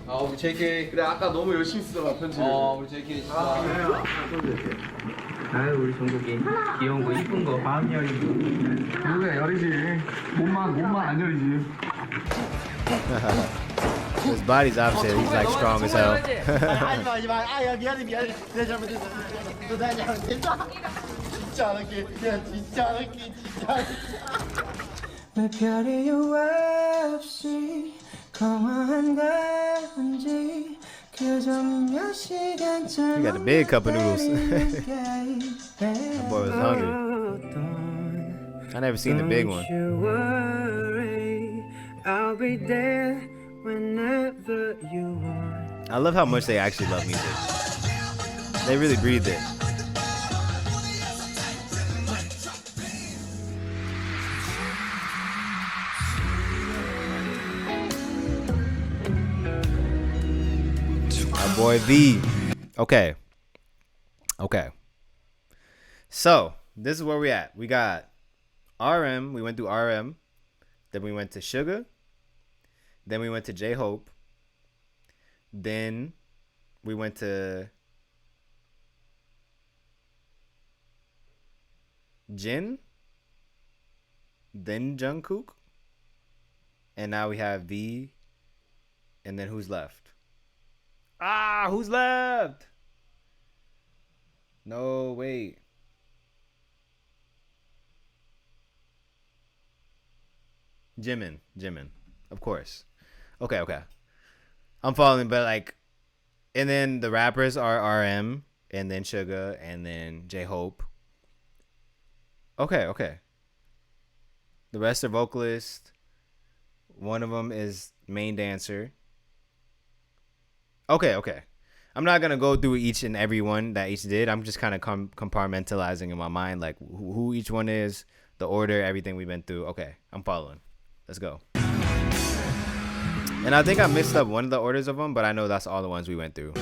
우리 JK. 그래 아까 너무 열심히 쓰더라 편지를. 우리 JK 진짜. 아유 우리 정국이 귀여운 거 이쁜 거 마음 열리고. 그래 열이지. 몸만 안 열이지. His body's opposite. He's like strong as hell. 하지마. 아야 미안해. 내 잘못했어. 나 잘못했어. 진짜 안 할게. 진짜 안 할게. 왜 별이 없이 공허한 건지 그저 몇 시간쯤 He got a big cup of noodles. That boy was hungry. I never seen the big one. I'll be there whenever you want. I love how much they actually love music. They really breathe it. Our boy V. Okay. So this is where we at. We got RM. We went through RM. Then we went to Sugar. Then we went to J-Hope. Then we went to Jin. Then Jungkook. And now we have V. And then who's left? Who's left? No, wait. Jimin. Of course. Okay. I'm following, but like, and then the rappers are RM, and then Suga, and then J-Hope. Okay. The rest are vocalists. One of them is main dancer. Okay. I'm not gonna go through each and every one that each did. I'm just kind of compartmentalizing in my mind, like who each one is, the order, everything we've been through. Okay, I'm following. Let's go. And I think I mixed up one of the orders of them, but I know that's all the ones we went through.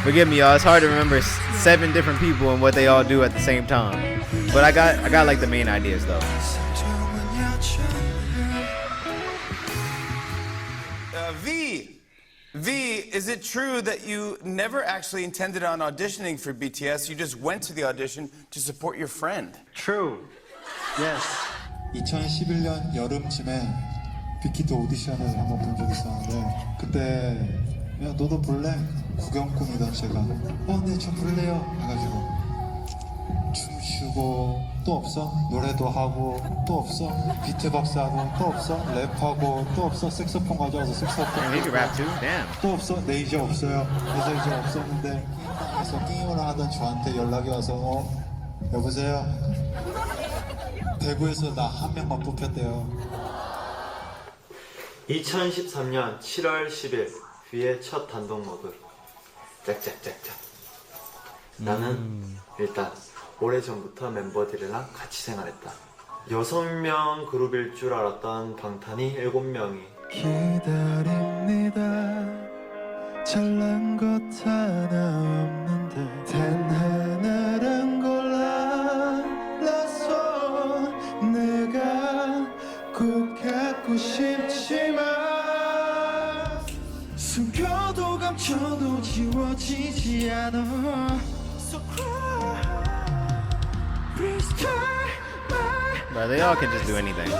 Forgive me, y'all. It's hard to remember 7 different people and what they all do at the same time. But I got like the main ideas though. V, is it true that you never actually intended on auditioning for BTS? You just went to the audition to support your friend. True. Yes. 2011년 여름쯤에 빅히트 오디션을 한번 본 적이 있었는데 그때 야 너도 볼래? 구경꾼이던 제가 네 저 볼래요 해가지고 춤추고 또 없어 노래도 하고 또 없어 비트박스하고 또 없어 랩하고 또 없어 색소폰 가져와서 색소폰 또 없어 네 이제 없어요 그래서 이제 없었는데 게임방에서 게임을 하던 저한테 연락이 와서 여보세요 대구에서 나 한 명만 뽑혔대요 2013년 7월 10일 V의 첫 단독 모드 짝짝짝짝 나는 일단 오래전부터 멤버들이랑 같이 생활했다 6명 그룹일 줄 알았던 방탄이 7명이 기다립니다. 잘난 것 하나 없는데 단 하나란 걸 알아서 내가 꼭 갖고 싶지만 숨겨도 감춰도 지워지지 않아. So cry, please take my Bro, they all can just do anything.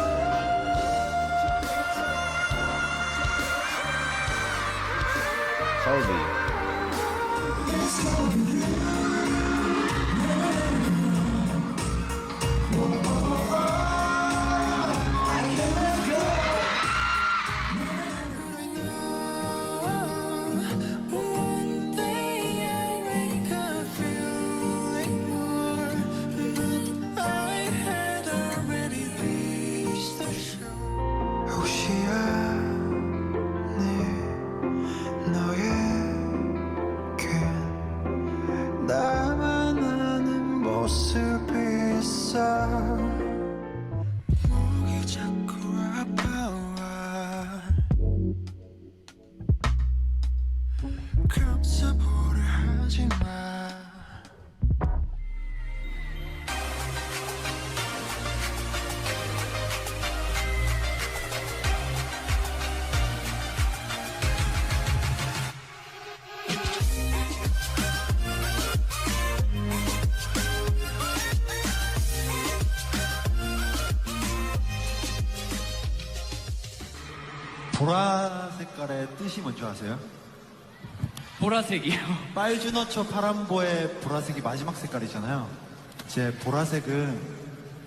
Kobe. 나만 아는 모습이 있어. 목이 자꾸 아파와. 감싸보려 하지 마. 보라 색깔의 뜻이 뭔지 아세요? 보라색이요. 빨주노초 파란보의 보라색이 마지막 색깔이잖아요. 제 보라색은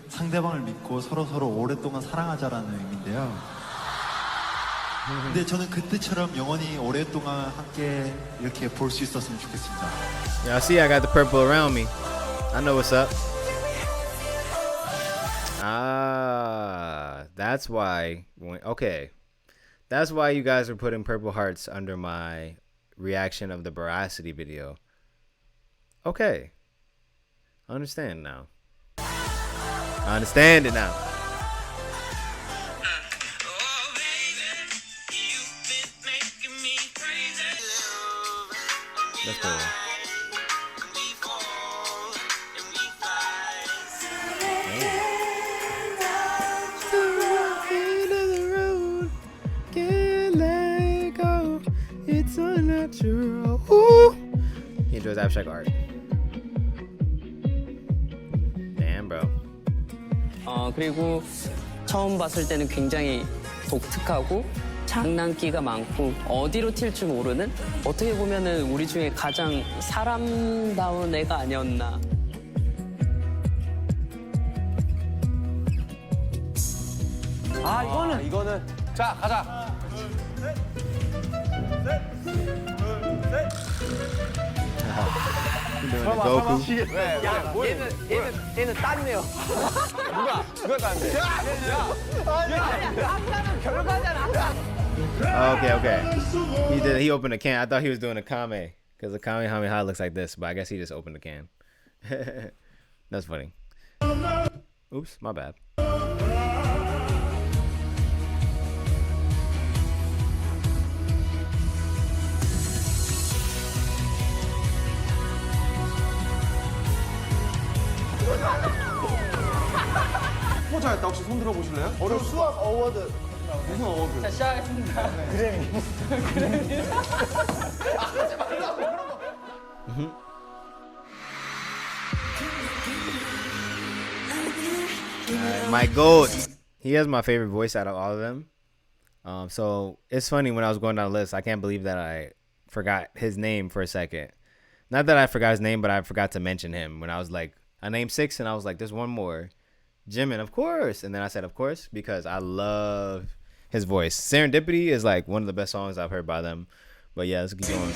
상대방을 믿고 서로 오랫동안 사랑하자라는 의미인데요. 근데 저는 그 뜻처럼 영원히 오랫동안 함께 이렇게 볼 수 있었으면 좋겠습니다. Y'all see I got the purple around me. I know what's up. Ah, that's why. Okay. That's why you guys are putting purple hearts under my reaction of the Veracity video. Okay. I understand now. I understand it now. That's cool. It's unnatural. Ooh. He enjoys abstract art. Damn, bro. 그리고 처음 봤을 때는 굉장히 독특하고 장난기가 많고 어디로 튈지 모르는 어떻게 보면은 우리 중에 가장 사람다운 애가 아니었나. 이거는 자 가자. Goku. 얘는 땄네요. 누가 땄는데? 아까는 결과잖아. Okay. He opened a can. I thought he was doing a kame because the Kamehameha looks like this, but I guess he just opened the can. That's funny. Oops, my bad. 포자했다. 혹시 손 들어보실래요? 수학 어워드. 무슨 어워드? 자, 시작하겠습니다. 그래미. 하지 말라고 그런 거. My goat. He has my favorite voice out of all of them. So it's funny when I was going down the list, I can't believe that I forgot his name for a second. Not that I forgot his name, but I forgot to mention him when I was like, I named 6 and I was like, there's one more. Jimin, of course. And then I said, of course, because I love his voice. Serendipity is like one of the best songs I've heard by them. But yeah, let's keep going.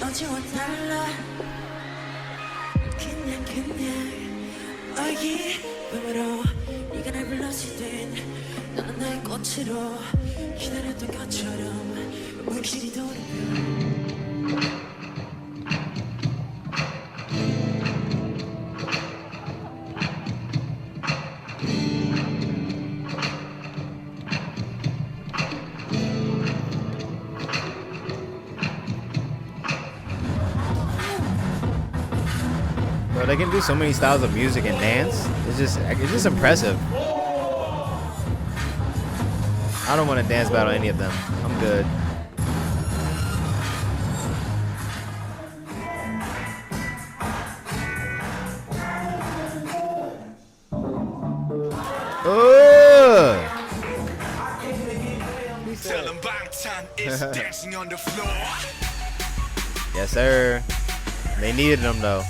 Bro, they can do so many styles of music and dance. It's just impressive. I don't want to dance battle any of them. I'm good. Tell them Bangtan is dancing on the floor. Yes, sir. They needed them though.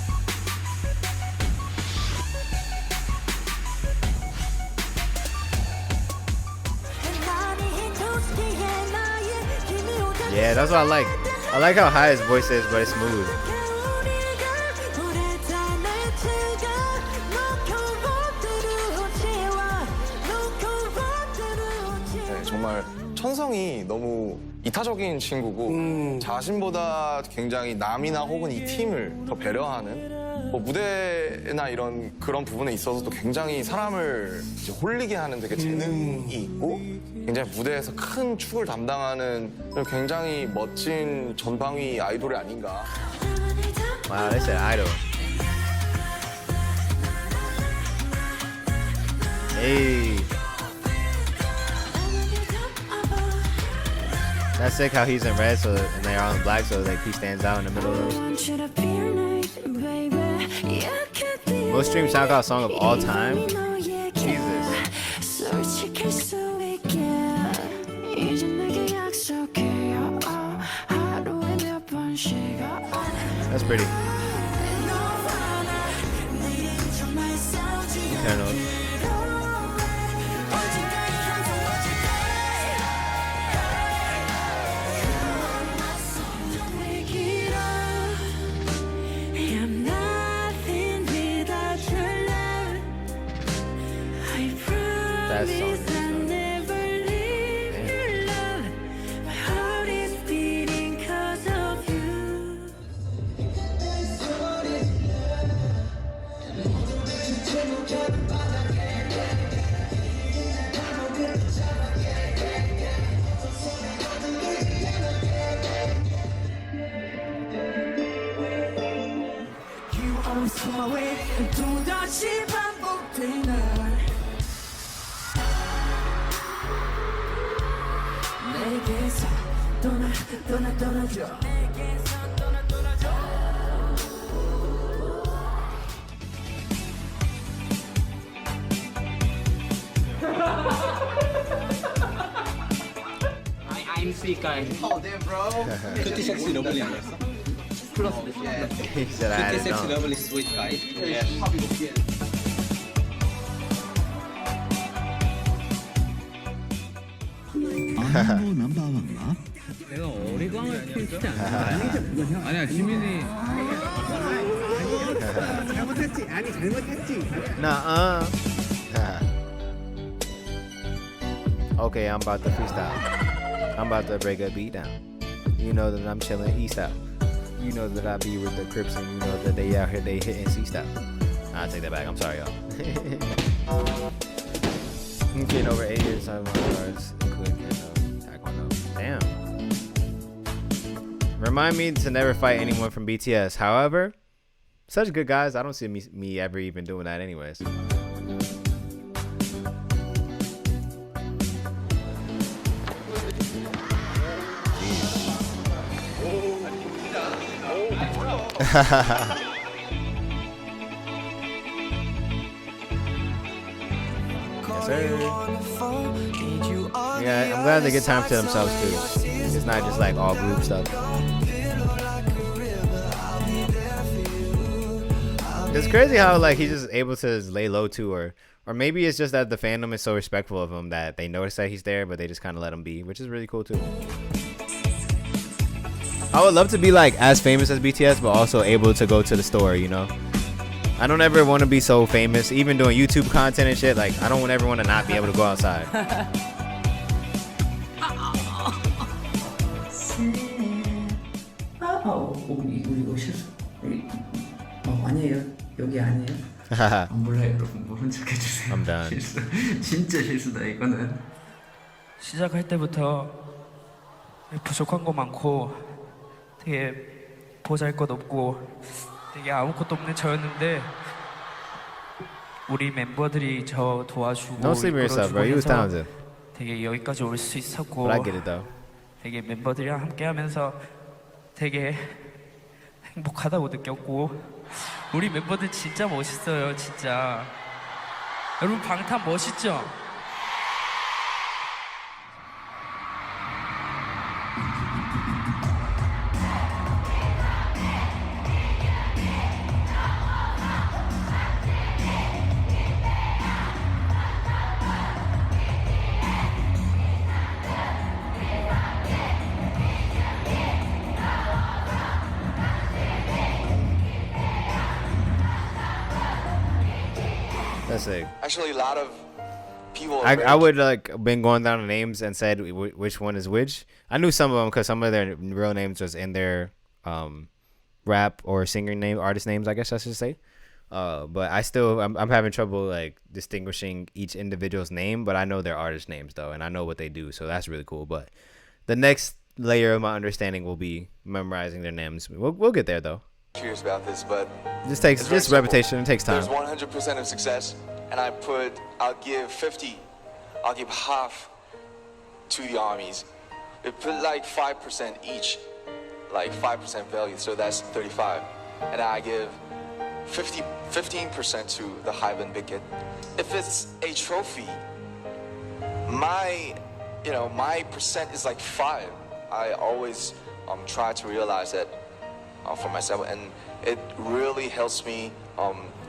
Yeah, that's what I like. I like how high his voice is, but it's smooth. 네, 정말 천성이 너무 이타적인 친구고 자신보다 굉장히 남이나 혹은 이 팀을 더 배려하는 뭐 무대나 이런 그런 부분에 있어서도 굉장히 사람을 이제 홀리게 하는 되게 재능이 있고 굉장히 무대에서 큰 축을 담당하는 굉장히 멋진 전방위 아이돌이 아닌가. Wow, they said idol. Hey. That's sick how he's in red so and they're all in black so like he stands out in the middle of those. Most streamed SoundCloud song of all time? Jesus. That's pretty. Eternal. That song is I'm sick guy. Oh damn bro. Pretty sexy lovely 아니었어? He said I had Pretty it sexy on. lovely sweet guy. Yeah. 내가 어리광을 피우지 않아. 아니야 지민이. 잘못했지. 아니 잘못했지. Nuh-uh. Okay, I'm about to freestyle. I'm about to break a beat down. You know that I'm chilling east out. You know that I be with the Crips and you know that they out here, they hitting C-style. I'll take that back. I'm sorry, y'all. Getting over 8 years, 7 cards, including Taekwondo. Damn. Remind me to never fight anyone from BTS. However, such good guys, I don't see me ever even doing that anyways. Yes, sir. Yeah, I'm glad they get time to themselves too. It's not just like all group stuff. It's crazy how like he's just able to lay low too, or maybe it's just that the fandom is so respectful of him that they notice that he's there, but they just kind of let him be, which is really cool too. I would love to be like as famous as BTS, but also able to go to the store, you know? I don't ever want to be so famous, even doing YouTube content and shit. Like, I don't ever want to not be able to go outside. 우리 실수. 아니에요. 여기 아니에요. 몰라요, 여러분. 모른 척 해주세요. I'm done. 실수. 진짜 실수다 이거는. 시작할 때부터 부족한 거 많고 되게 보잘것 없고 되게 아무것도 없는 저였는데 우리 멤버들이 저 도와주고 Don't sleep on yourself, bro. You was talented. 되게 여기까지 올 수 있었고 But I get it though. 되게 멤버들이랑 함께하면서 되게 행복하다고 느꼈고 우리 멤버들 진짜 멋있어요, 진짜. 여러분 방탄 멋있죠? That's sick. Actually, a lot of people. I would like been going down the names and said which one is which. I knew some of them because some of their real names was in their rap or singer name, artist names, I guess I should say. But I'm having trouble like distinguishing each individual's name, but I know their artist names though, and I know what they do, so that's really cool. But the next layer of my understanding will be memorizing their names. We'll get there though. Curious about this, but Just takes it's very just simple. repetition. It takes time. There's 100% of success, and I'll give 50, I'll give half to the armies. We put like 5% each, like 5% value, so that's 35, and I give 15% to the Hyben Bicket. If it's a trophy, my percent is like 5. I always try to realize that for myself, and it really helps me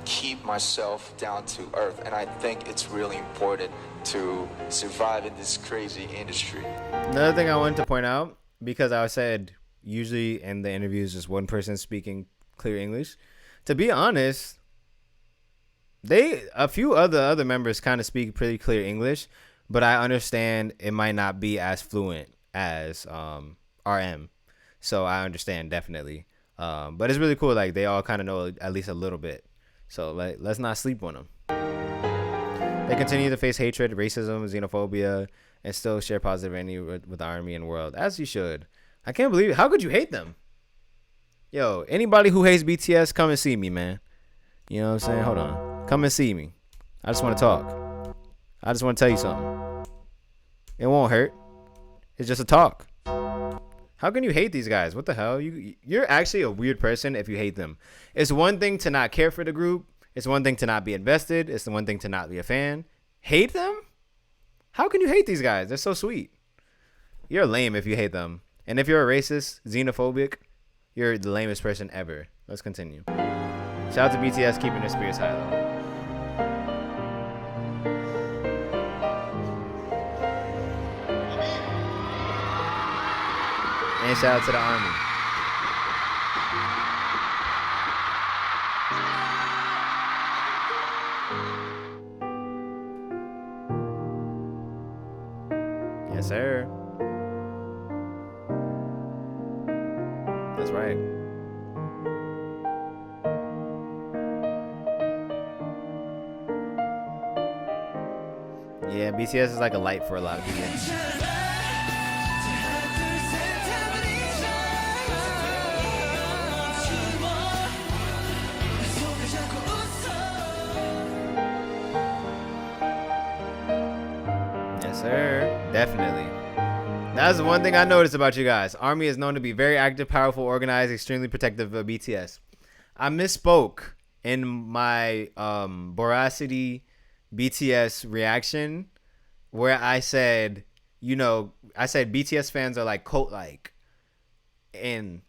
keep myself down to earth, and I think it's really important to survive in this crazy industry. Another thing I wanted to point out, because I said usually in the interviews just one person speaking clear English. To be honest, a few other members kind of speak pretty clear English, but I understand it might not be as fluent as RM. So I understand definitely. But it's really cool. Like they all kind of know at least a little bit. So like, let's not sleep on them. They continue to face hatred, racism, xenophobia, and still share positive energy with the army and world, as you should. I can't believe it. How could you hate them? Yo, anybody who hates BTS, come and see me, man. You know what I'm saying? Hold on. Come and see me. I just want to talk. I just want to tell you something. It won't hurt. It's just a talk. How can you hate these guys? What the hell? You're actually a weird person if you hate them. It's one thing to not care for the group. It's one thing to not be invested. It's the one thing to not be a fan. Hate them? How can you hate these guys? They're so sweet. You're lame if you hate them. And if you're a racist, xenophobic, you're the lamest person ever. Let's continue. Shout out to BTS keeping their spirits high though. And shout out to the army. Yes, sir. That's right. Yeah, BTS is like a light for a lot of people. Yes, sir. Definitely. That's the one thing I noticed about you guys. Army is known to be very active, powerful, organized, extremely protective of BTS. I misspoke in my Boracity BTS reaction where I said, BTS fans are like cult-like. And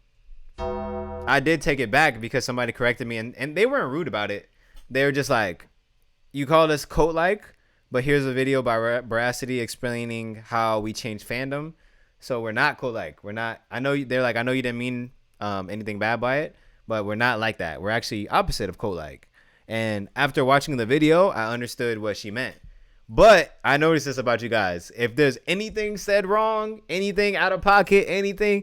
I did take it back because somebody corrected me, and they weren't rude about it. They were just like, you called us cult-like, but here's a video by Boracity explaining how we changed fandom. So we're not cult-like. We're not. I know you didn't mean anything bad by it, but we're not like that. We're actually opposite of cult-like. And after watching the video, I understood what she meant. But I noticed this about you guys. If there's anything said wrong, anything out of pocket, anything,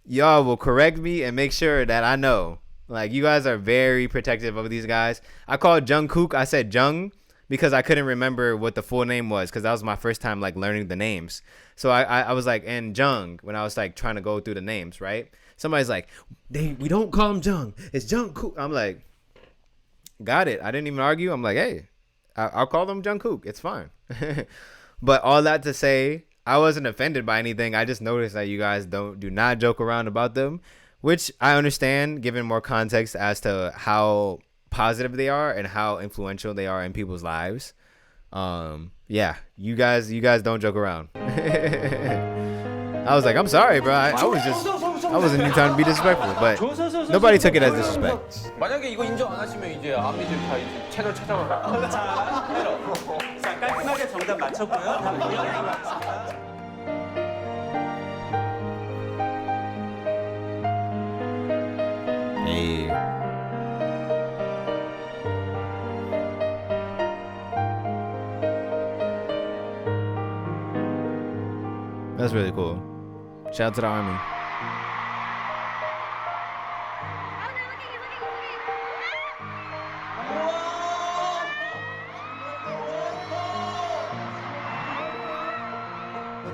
y'all will correct me and make sure that I know. Like, you guys are very protective of these guys. I called Jungkook. I said Jung because I couldn't remember what the full name was because that was my first time, like, learning the names. So I was like, and Jung when I was, like, trying to go through the names, right? Somebody's like, we don't call him Jung. It's Jungkook. I'm like, got it. I didn't even argue. I'm like, hey, I'll call them Jungkook. It's fine. But all that to say, I wasn't offended by anything. I just noticed that you guys do not joke around about them, which I understand given more context as to how positive they are and how influential they are in people's lives. Yeah, you guys don't joke around. I was like, I'm sorry, bro. I wasn't even trying to be disrespectful, but nobody took it as disrespect. 만약에 이거 인정 안 하시면 이제 아미들 다 이제 채널 찾아가라. 자, 깔끔하게 정답 맞췄고요. 다음 이어서 가겠습니다. Hey. That's really cool. Shout out to the army.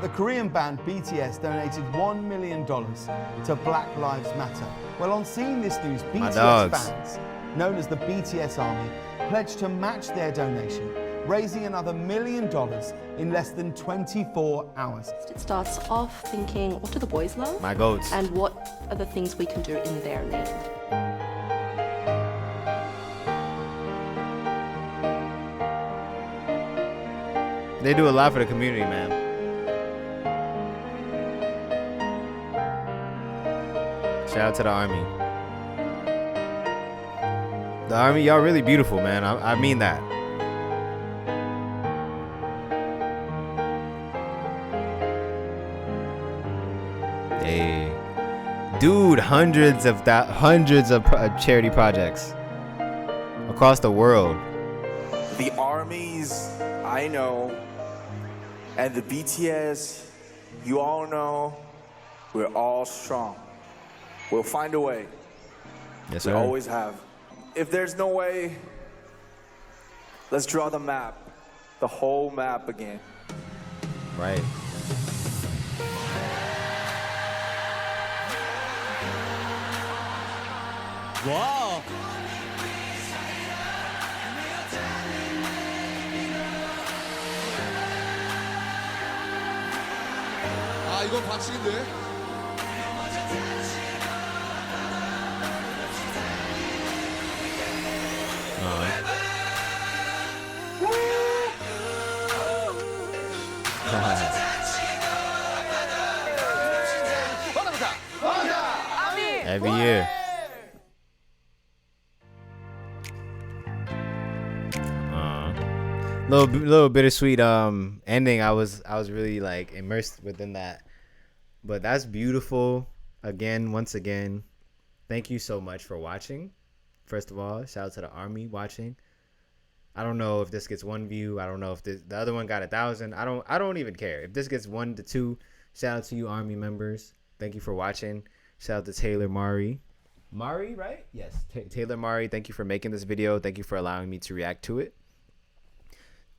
The Korean band BTS donated $1 million to Black Lives Matter. Well, on seeing this news, BTS fans, known as the BTS Army, pledged to match their donation, raising another $1 million in less than 24 hours. It starts off thinking, what do the boys love? My goats. And what are the things we can do in their name? They do a lot for the community, man. Shout out to the army. The army, y'all really beautiful, man. I mean that. Hey, dude, hundreds of charity projects across the world. The armies, I know, and the BTS, you all know, we're all strong. We'll find a way. Yes, we sir. always have. If there's no way, let's draw the map, the whole map again. Right. 와. 아, 이건 반칙인데. Every year. Little bittersweet ending. I was really like immersed within that. But that's beautiful. Again, once again, thank you so much for watching. First of all, shout out to the army watching. I don't know if this gets 1 view. I don't know if the other one got 1,000. I don't even care. If this gets 1 to 2, shout out to you army members. Thank you for watching. Shout out to Taylor Mari. Mari, right? Yes. Taylor Mari, thank you for making this video. Thank you for allowing me to react to it.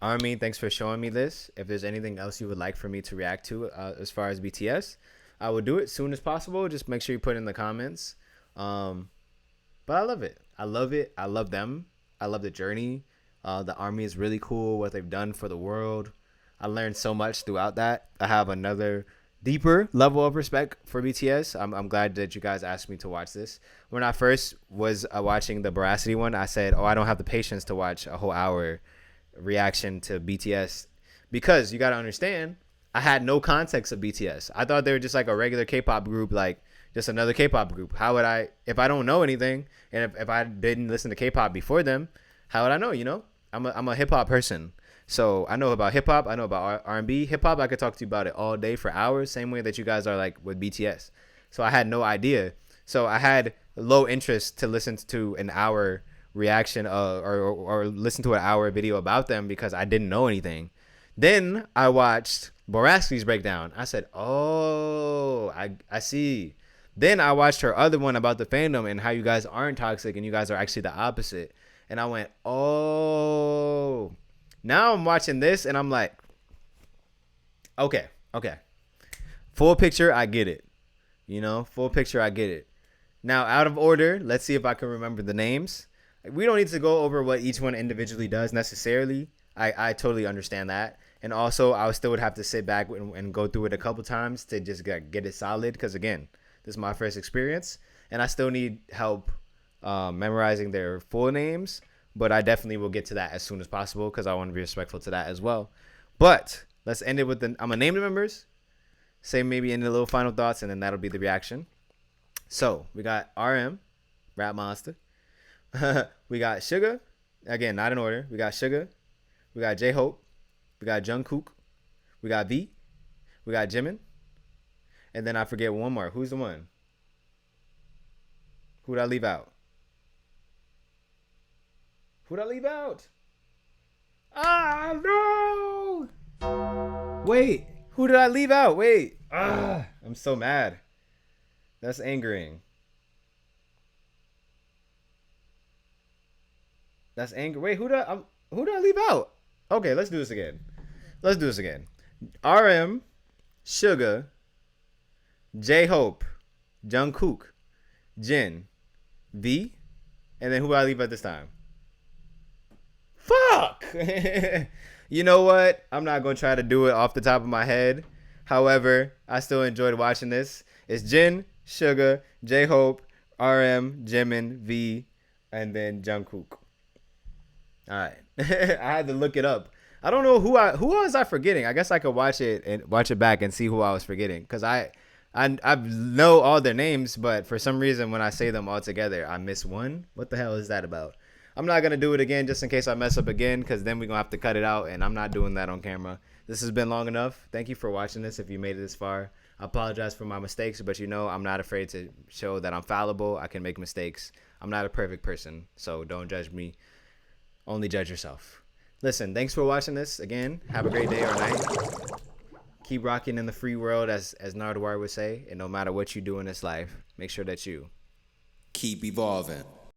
Army, thanks for showing me this. If there's anything else you would like for me to react to as far as BTS, I will do it as soon as possible. Just make sure you put in the comments. But I love it. I love it. I love them. I love the journey. The army is really cool, what they've done for the world. I learned so much throughout that. I have another deeper level of respect for BTS. I'm glad that you guys asked me to watch this. When I first was watching the Veracity one, I said, I don't have the patience to watch a whole hour reaction to BTS, because you got to understand, I had no context of BTS. I thought they were just like a regular K-pop group, like just another K-pop group. How would I, if I don't know anything, and if I didn't listen to K-pop before them, how would I know? You know, I'm a hip-hop person. So I know about hip-hop. I know about R&B. Hip-hop, I could talk to you about it all day for hours, same way that you guys are like with BTS. So I had no idea. So I had low interest to listen to an hour reaction or listen to an hour video about them, because I didn't know anything. Then I watched Boraski's breakdown. I said, oh, I see. Then I watched her other one about the fandom and how you guys aren't toxic and you guys are actually the opposite. And I went, oh. Now I'm watching this and I'm like, okay. Full picture, I get it. You know, full picture, I get it. Now, out of order, let's see if I can remember the names. We don't need to go over what each one individually does necessarily. I totally understand that. And also, I still would have to sit back and go through it a couple times to just get it solid. Because, again, this is my first experience. And I still need help memorizing their full names. But I definitely will get to that as soon as possible because I want to be respectful to that as well. But let's end it with I'm going to name the members. Say maybe any little final thoughts, and then that'll be the reaction. So, we got RM, Rap Monster. We got Suga. Again, not in order. We got Suga. We got J-Hope. We got Jungkook. We got V. We got Jimin. And then I forget one more. Who's the one? Who'd I leave out? Who'd I leave out? Ah, no! Wait. Who did I leave out? Wait. I'm so mad. That's angering. That's anger. Wait, who did I leave out? Okay, let's do this again. RM, Suga, J-Hope, Jungkook, Jin, V, and then who I leave at this time? Fuck! You know what? I'm not going to try to do it off the top of my head. However, I still enjoyed watching this. It's Jin, Suga, J-Hope, RM, Jimin, V, and then Jungkook. All right. I had to look it up. I don't know who was I forgetting. I guess I could watch it back and see who I was forgetting because I know all their names, but for some reason when I say them all together, I miss one. What the hell is that about? I'm not going to do it again just in case I mess up again because then we're going to have to cut it out, and I'm not doing that on camera. This has been long enough. Thank you for watching this if you made it this far. I apologize for my mistakes, but you know I'm not afraid to show that I'm fallible. I can make mistakes. I'm not a perfect person, so don't judge me. Only judge yourself. Listen, thanks for watching this. Again, have a great day or night. Keep rocking in the free world, as Nardwar would say, and no matter what you do in this life, make sure that you keep evolving.